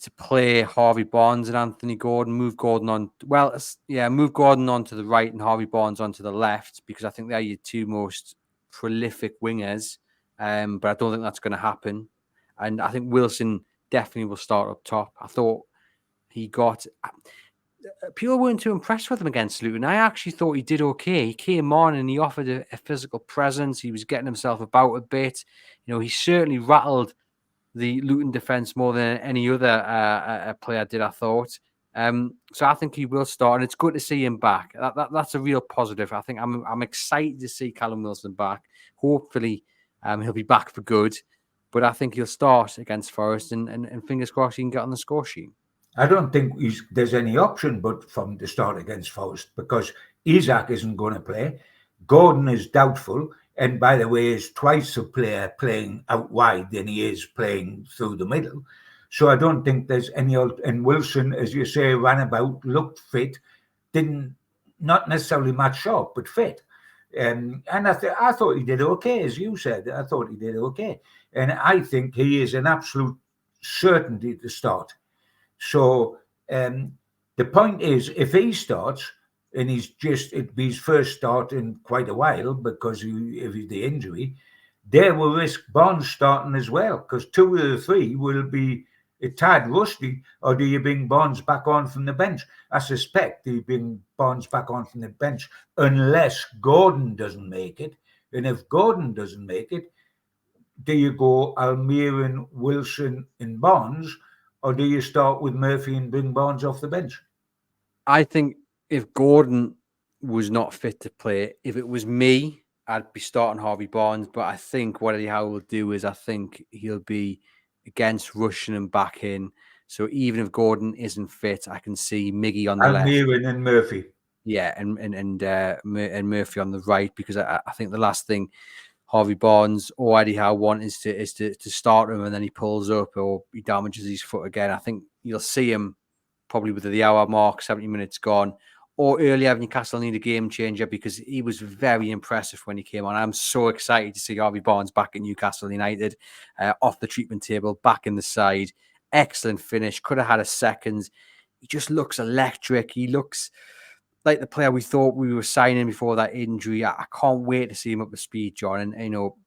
to play Harvey Barnes and Anthony Gordon, move Gordon on. Well, yeah, move Gordon onto the right and Harvey Barnes onto the left, because I think they're your two most prolific wingers. But I don't think that's going to happen. And I think Wilson definitely will start up top. I thought he got. People weren't too impressed with him against Luton. I actually thought he did okay. He came on and he offered a physical presence. He was getting himself about a bit. You know, he certainly rattled the Luton defence more than any other player did, I thought. So I think he will start, and it's good to see him back. That's a real positive. I think I'm excited to see Callum Wilson back. Hopefully, he'll be back for good. But I think he'll start against Forest, and fingers crossed he can get on the score sheet. I don't think there's any option but from the start against Forest, because Isak isn't going to play. Gordon is doubtful. And by the way, is twice a player playing out wide than he is playing through the middle. So I don't think there's any. And Wilson, as you say, ran about, looked fit, not necessarily match up, but fit. And I thought he did okay, as you said. I thought he did okay. And I think he is an absolute certainty to start. So the point is, if he starts, and it'd be his first start in quite a while because of the injury, there will risk Barnes starting as well, because two of the three will be a tad rusty. Or do you bring Barnes back on from the bench? I suspect you bring Barnes back on from the bench unless Gordon doesn't make it. And if Gordon doesn't make it, do you go Almiron, Wilson and Barnes, or do you start with Murphy and bring Barnes off the bench? I think if Gordon was not fit to play, if it was me, I'd be starting Harvey Barnes. But I think what Eddie Howe will do is I think he'll be against rushing him back in. So even if Gordon isn't fit, I can see Miggy on the left. Almiron and Murphy. Yeah, and Murphy on the right, because I think the last thing Harvey Barnes or Eddie Howe want is to start him and then he pulls up or he damages his foot again. I think you'll see him probably with the hour mark, 70 minutes gone, or earlier. Newcastle need a game changer, because he was very impressive when he came on. I'm so excited to see Harvey Barnes back at Newcastle United, off the treatment table, back in the side. Excellent finish. Could have had a second. He just looks electric. He looks like the player we thought we were signing before that injury. I can't wait to see him up to speed, John. And, you know,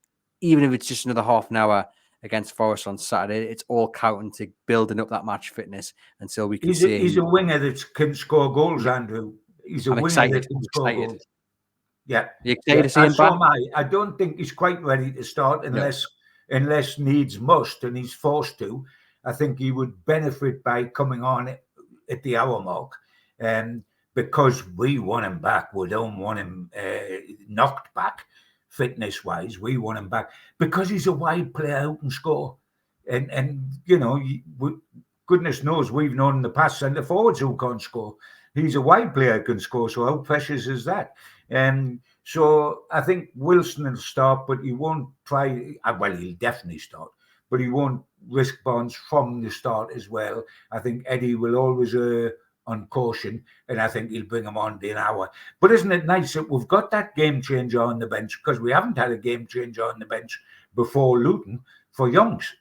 even if it's just another half an hour against Forest on Saturday, it's all counting to building up that match fitness until we can see. He's a winger that can score goals, Andrew. He's a winger that can score goals. Yeah. You excited to see him back? I don't think he's quite ready to start unless needs must, and he's forced to. I think he would benefit by coming on at the hour mark. Because we want him back. We don't want him knocked back fitness-wise. We want him back because he's a wide player who can score. And you know, goodness knows we've known in the past centre forwards who can't score. He's a wide player who can score, so how precious is that? So I think Wilson will start, but he won't try. Well, he'll definitely start, but he won't risk Barnes from the start as well. I think Eddie will always on caution, and I think he'll bring him on in an hour. But isn't it nice that we've got that game changer on the bench, because we haven't had a game changer on the bench before Luton for Youngs?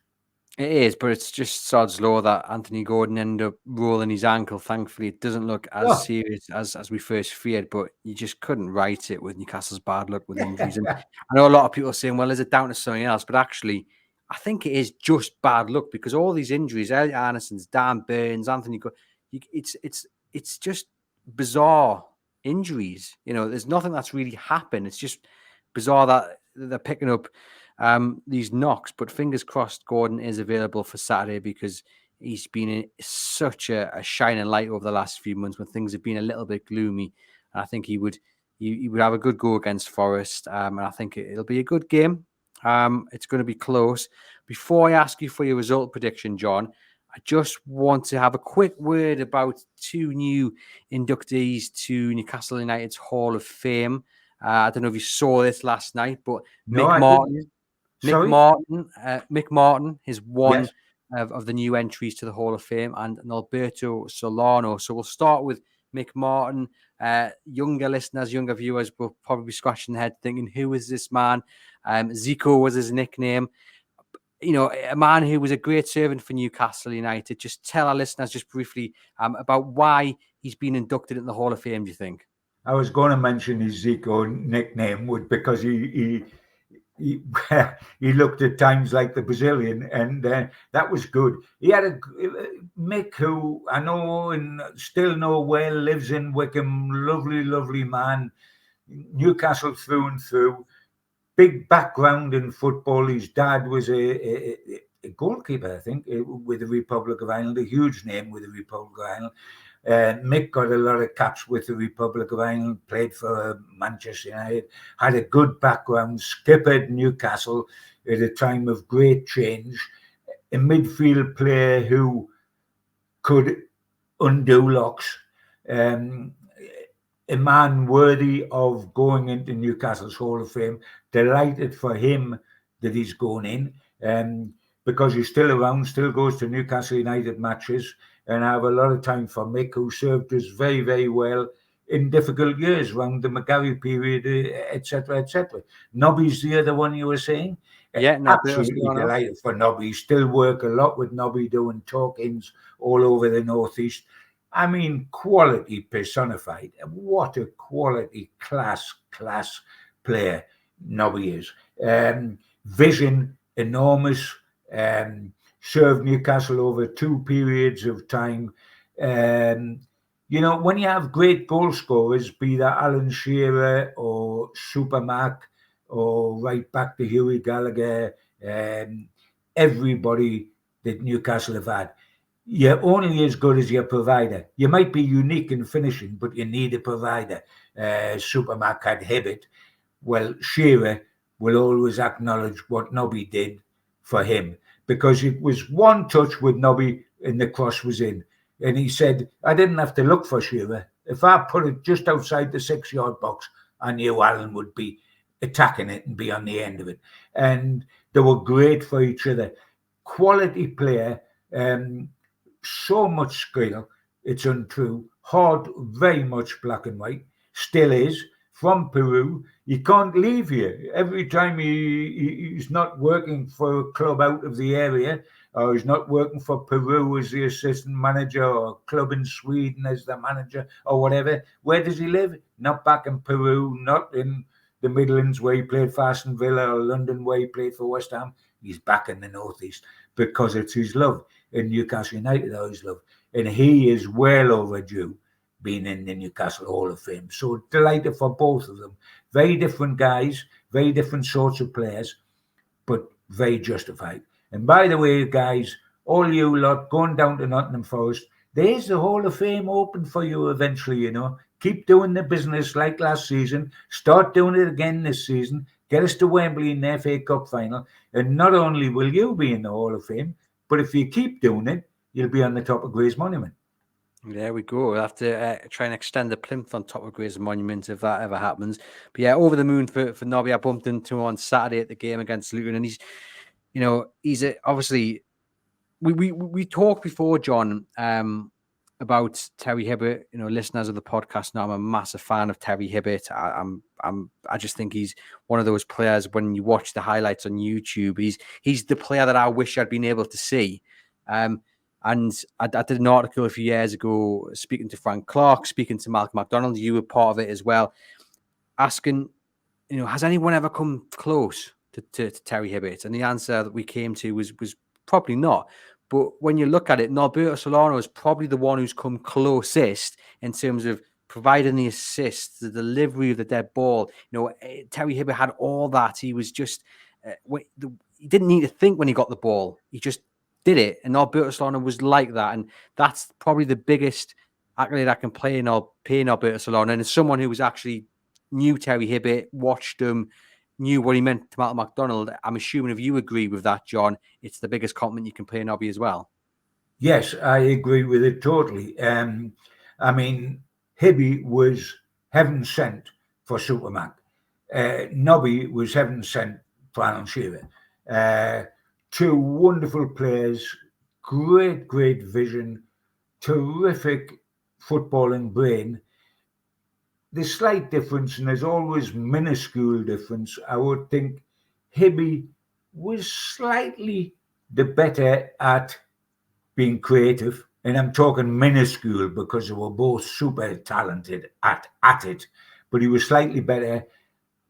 It is, but it's just sod's law that Anthony Gordon ended up rolling his ankle. Thankfully, it doesn't look as serious as we first feared, but you just couldn't write it with Newcastle's bad luck with injuries. And I know a lot of people are saying, well, is it down to something else? But actually, I think it is just bad luck, because all these injuries, Elliot Arneson's, Dan Burns, Anthony Gordon, it's just bizarre injuries. You know, there's nothing that's really happened. It's just bizarre that they're picking up these knocks. But fingers crossed, Gordon is available for Saturday, because he's been such a shining light over the last few months when things have been a little bit gloomy. And I think he would have a good go against Forest. And I think it'll be a good game. It's going to be close. Before I ask you for your result prediction, John, I just want to have a quick word about two new inductees to Newcastle United's Hall of Fame. I don't know if you saw this last night, but No, Mick I Martin. didn't. Mick Sorry? Martin is one Yes. of the new entries to the Hall of Fame, and Alberto Solano. So we'll start with Mick Martin. Younger listeners, younger viewers will probably be scratching their head thinking, who is this man? Zico was his nickname. You know, a man who was a great servant for Newcastle United. Just tell our listeners just briefly about why he's been inducted in the Hall of Fame, do you think? I was going to mention his Zico nickname because he he looked at times like the Brazilian, and that was good. He had a Mick, who I know and still know well, lives in Wickham. Lovely man. Newcastle through and through. Big background in football. His dad was a goalkeeper, I think, with the Republic of Ireland. A huge name with the Republic of Ireland. Mick got a lot of caps with the Republic of Ireland, played for Manchester United, had a good background, skippered Newcastle at a time of great change, a midfield player who could undo locks, a man worthy of going into Newcastle's Hall of Fame. Delighted for him that he's going in, because he's still around, still goes to Newcastle United matches. And I have a lot of time for Mick, who served us very well in difficult years around the McGarry period, etc. Nobby's the other one you were saying? Yeah, no, absolutely delighted for Nobby. Still work a lot with Nobby, doing talk-ins all over the Northeast. I mean, quality personified. What a quality class player Nobby is. Vision enormous. Served Newcastle over 2 periods of time. You know, when you have great goal scorers, be that Alan Shearer or Super Mac or right back to Hughie Gallagher, everybody that Newcastle have had, you're only as good as your provider. You might be unique in finishing, but you need a provider. Super Mac had Hibbert. Well, Shearer will always acknowledge what Nobby did for him, because it was one touch with Nobby and the cross was in. And he said, I didn't have to look for Shearer. If I put it just outside the 6-yard box, I knew Alan would be attacking it and be on the end of it. And they were great for each other. Quality player, so much skill, it's untrue. Hard, very much black and white, still is. From Peru, he can't leave here. Every time he's not working for a club out of the area, or he's not working for Peru as the assistant manager, or a club in Sweden as the manager, or whatever, where does he live? Not back in Peru, not in the Midlands where he played for Aston Villa, or London where he played for West Ham. He's back in the Northeast, because it's his love. In Newcastle United, are his love. And he is well overdue being in the Newcastle Hall of Fame. So delighted for both of them. Very different guys, very different sorts of players, but very justified. And by the way, guys, all you lot going down to Nottingham Forest, there's the Hall of Fame open for you eventually, you know. Keep doing the business like last season. Start doing it again this season. Get us to Wembley in the FA Cup final. And not only will you be in the Hall of Fame, but if you keep doing it, you'll be on the top of Gray's Monument. There we go. We'll have to try and extend the plinth on top of Gray's Monument if that ever happens. But yeah, over the moon for Nobby. I bumped into him on Saturday at the game against Luton, and he's obviously we talked before, John, about Terry Hibbert. You know, listeners of the podcast know I'm a massive fan of Terry Hibbert. I just think he's one of those players. When you watch the highlights on YouTube, he's the player that I wish I'd been able to see. And I did an article a few years ago speaking to Frank Clark, speaking to Malcolm MacDonald. You were part of it as well, asking, you know, has anyone ever come close to Terry Hibbert? And the answer that we came to was probably not. But when you look at it, Alberto Solano is probably the one who's come closest in terms of providing the assists, the delivery of the dead ball. Terry Hibber had all that. He was just he didn't need to think when he got the ball. He just did it. And Alberto Solana was like that. And that's probably the biggest accolade I can paying Alberto Solana. And as someone who was actually knew Terry Hibber, watched him, knew what he meant to Malcolm McDonald, I'm assuming if you agree with that, John, it's the biggest compliment you can pay Nobby as well. Yes, I agree with it totally. I mean, Hibby was heaven sent for Superman. Nobby was heaven sent for Alan Shearer. Two wonderful players, great vision, terrific footballing brain. The slight difference, and there's always minuscule difference, I would think Hibby was slightly the better at being creative, and I'm talking minuscule because they were both super talented at it, but he was slightly better.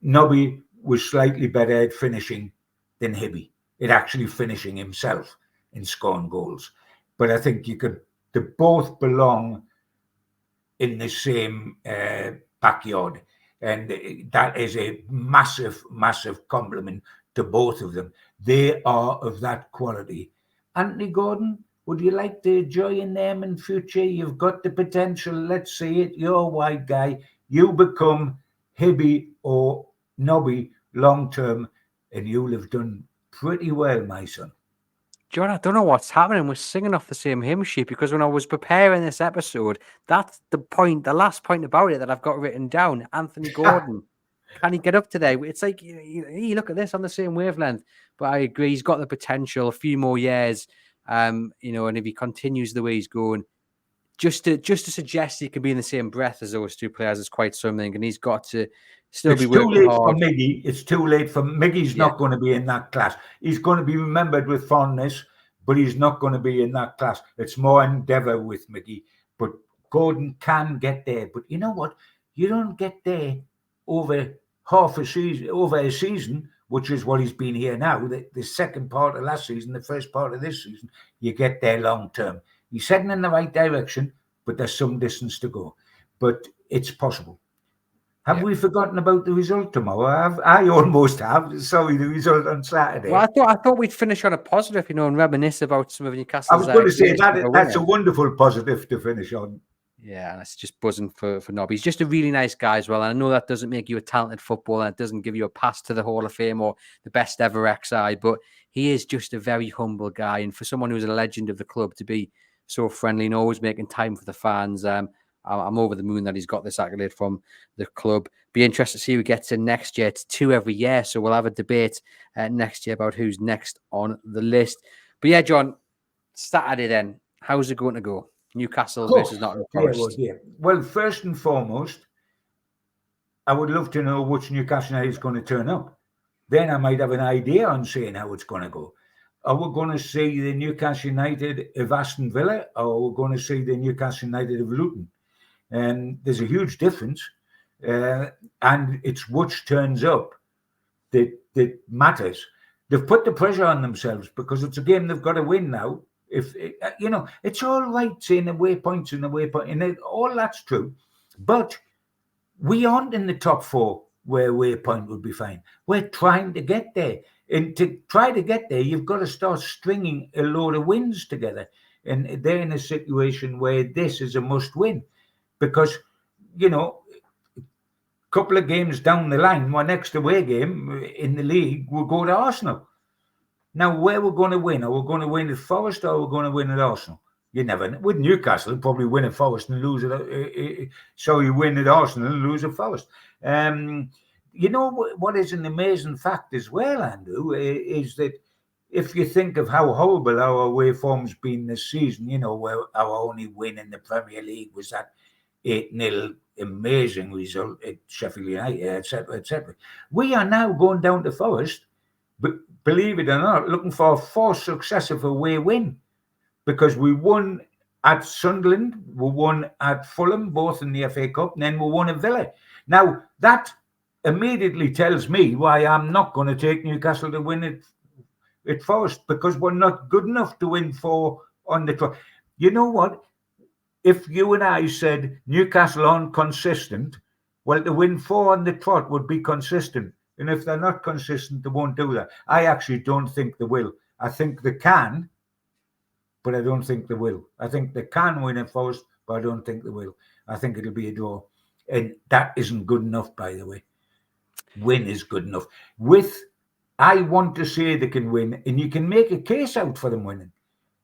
Nobby was slightly better at finishing than Hibby, at actually finishing himself in scoring goals. But I think they both belong in the same backyard, and that is a massive compliment to both of them. They are of that quality. Anthony Gordon, would you like to join them in future? You've got the potential. Let's see it. You're a white guy. You become Hibby or Nobby long term, and you'll have done pretty well, my son. John, I don't know what's happening. We're singing off the same hymn sheet because when I was preparing this episode, that's the last point about it that I've got written down. Anthony Gordon. Can he get up to there? It's like, you look at this on the same wavelength. But I agree, he's got the potential, a few more years, and if he continues the way he's going, just to suggest he can be in the same breath as those two players is quite something. And he's got to still be working hard. It's too late for Miggy's not going to be in that class. He's going to be remembered with fondness, but he's not going to be in that class. It's more endeavour with Miggy. But Gordon can get there. But you know what? You don't get there over a season, which is what he's been here now. The second part of last season, the first part of this season, you get there long term. He's heading in the right direction, but there's some distance to go. But it's possible. Have we forgotten about the result tomorrow? I almost have. Sorry, the result on Saturday. Well, I thought we'd finish on a positive, and reminisce about some of Newcastle's. I was going to say that's a wonderful positive to finish on. Yeah, and it's just buzzing for Nobby. He's just a really nice guy as well. And I know that doesn't make you a talented footballer. It doesn't give you a pass to the Hall of Fame or the best ever XI, but he is just a very humble guy. And for someone who's a legend of the club to be so friendly and always making time for the fans, I'm over the moon that he's got this accolade from the club. Be interested to see who gets in next year. It's 2 every year, so we'll have a debate next year about who's next on the list. But yeah, John, Saturday then, how's it going to go? Newcastle versus Nottingham Forest. Well, first and foremost, I would love to know which Newcastle United is going to turn up. Then I might have an idea on saying how it's going to go. Are we going to see the Newcastle United of Aston Villa, or are we going to see the Newcastle United of Luton? There's a huge difference, and it's which turns up that matters. They've put the pressure on themselves because it's a game they've got to win now. If it's all right saying away points, and all that's true, but we aren't in the top 4 where away point would be fine. We're trying to get there, and to try to get there, you've got to start stringing a load of wins together. And they're in a situation where this is a must-win, because a couple of games down the line, our next away game in the league will go to Arsenal. Now, where we're going to win? Are we going to win at Forest, or are we going to win at Arsenal? You never know. With Newcastle, you'll probably win at Forest and lose at. So you win at Arsenal and lose at Forest. What is an amazing fact as well, Andrew, is that if you think of how horrible our away form's been this season, where our only win in the Premier League was that 8-0 amazing result at Sheffield United, etc. We are now going down to Forest, but believe it or not, looking for a 4th successive away win, because we won at Sunderland, we won at Fulham, both in the FA Cup, and then we won at Villa. Now, that immediately tells me why I'm not going to take Newcastle to win at Forest, because we're not good enough to win 4 on the 12. You know what? if you and I said Newcastle aren't consistent, well, to win 4 on the trot would be consistent. And if they're not consistent, they won't do that. I actually don't think they will. I think they can, but I don't think they will. I think they can win at Forest, but I don't think they will. I think it'll be a draw. And that isn't good enough, by the way. Win is good enough. I want to say they can win, and you can make a case out for them winning,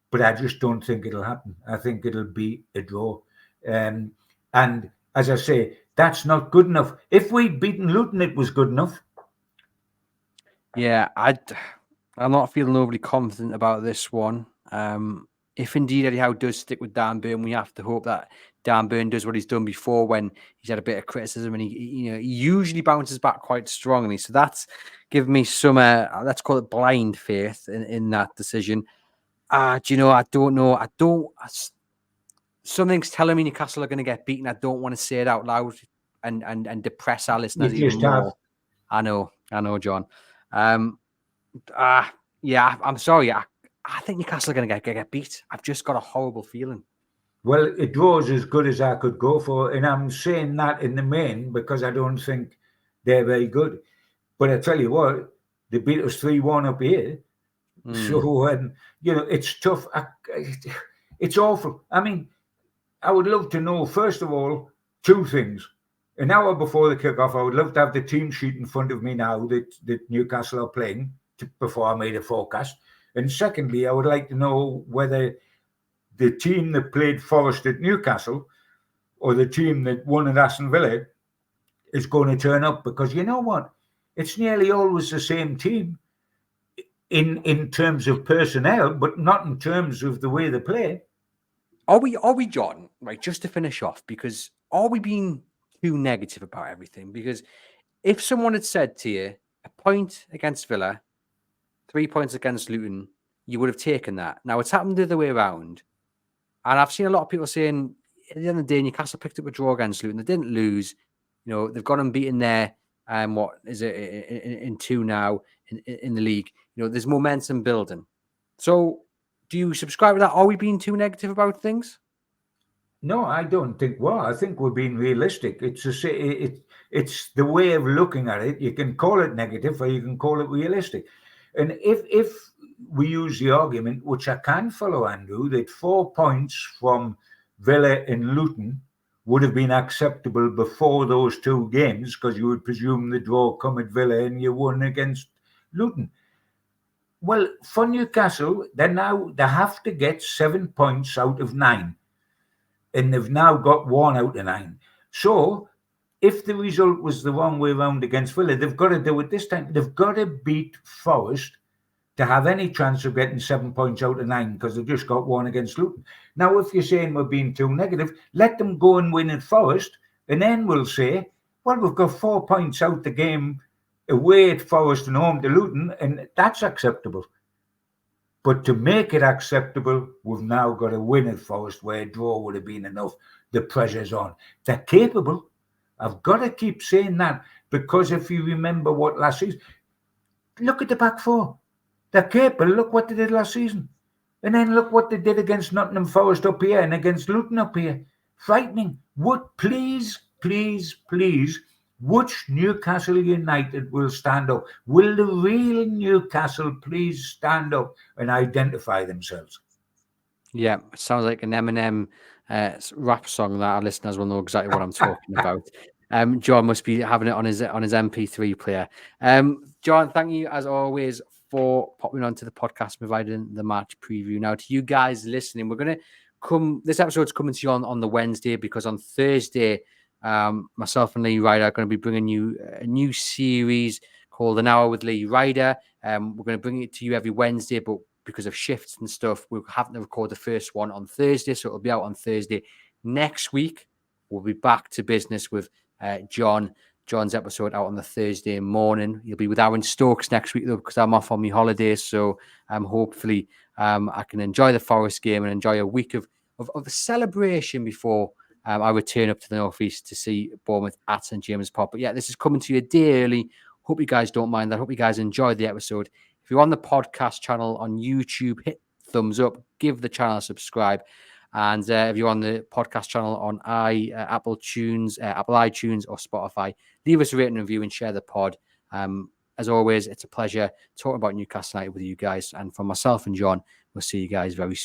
but I just don't think it'll happen. I think it'll be a draw. And as I say, that's not good enough. If we'd beaten Luton, it was good enough. Yeah, I'm not feeling overly confident about this one. If indeed Eddie Howe does stick with Dan Burn, we have to hope that Dan Burn does what he's done before when he's had a bit of criticism, and he usually bounces back quite strongly. So that's given me some, let's call it blind faith in that decision. Do you know? I don't know. Something's telling me Newcastle are going to get beaten. I don't want to say it out loud and depress our listeners even more. I know, John. Yeah, I'm sorry. I think Newcastle are going to get beat. I've just got a horrible feeling. Well, a draw is as good as I could go for, and I'm saying that in the main because I don't think they're very good. But I tell you what, they beat us 3-1 up here. So, it's tough. It's awful. I mean, I would love to know, first of all, 2 things. An hour before the kickoff, I would love to have the team sheet in front of me now that Newcastle are playing before I made a forecast. And secondly, I would like to know whether the team that played Forest at Newcastle or the team that won at Aston Villa is going to turn up, because you know what? It's nearly always the same team in terms of personnel, but not in terms of the way they play. Are we, John, right, just to finish off, because are we being too negative about everything? Because if someone had said to you, a point against Villa, 3 points against Luton, you would have taken that. Now, it's happened the other way around. And I've seen a lot of people saying, at the end of the day, Newcastle picked up a draw against Luton. They didn't lose. They've got them beaten there. What is it in 2 now in the league? There's momentum building. So do you subscribe to that? Are we being too negative about things? No, I don't think. Well, I think we're being realistic. It's the way of looking at it. You can call it negative or you can call it realistic. And if we use the argument, which I can follow, Andrew, that 4 points from Villa and Luton would have been acceptable before those 2 games, because you would presume the draw come at Villa and you won against Luton. Well, for Newcastle, they have to get 7 points out of 9. And they've now got 1 out of 9. So if the result was the wrong way around against Villa, they've got to do it this time. They've got to beat Forest to have any chance of getting 7 points out of 9, because they've just got 1 against Luton. Now, if you're saying we're being too negative, let them go and win at Forest, and then we'll say, well, we've got 4 points out the game away at Forest and home to Luton, and that's acceptable. But to make it acceptable, we've now got to win at Forest, where a draw would have been enough. The pressure's on. They're capable. I've got to keep saying that, because if you remember what last season, look at the back 4. They're capable. Look what they did last season. And then look what they did against Nottingham Forest up here and against Luton up here. Frightening. Please, which Newcastle United will stand up? Will the real Newcastle please stand up and identify themselves? Yeah, it sounds like an Eminem rap song that our listeners will know exactly what I'm talking about. John must be having it on his MP3 player. John, thank you as always for popping onto the podcast, providing the match preview. Now, to you guys listening, we're going to come. This episode's coming to you on the Wednesday, because on Thursday, myself and Lee Ryder are going to be bringing you a new series called An Hour with Lee Ryder. We're going to bring it to you every Wednesday, but because of shifts and stuff, we're having to record the first one on Thursday, so it'll be out on Thursday. Next week, we'll be back to business with John's episode out on the Thursday morning. He'll be with Aaron Stokes next week, though, because I'm off on my holidays. So hopefully I can enjoy the Forest game and enjoy a week of celebration before I return up to the Northeast to see Bournemouth at St James's Park. But yeah, this is coming to you a day early. Hope you guys don't mind that. Hope you guys enjoyed the episode. If you're on the podcast channel on YouTube, hit thumbs up, give the channel a subscribe. And if you're on the podcast channel on Apple iTunes or Spotify, leave us a rating and review and share the pod. As always, it's a pleasure talking about Newcastle United with you guys. And for myself and John, we'll see you guys very soon.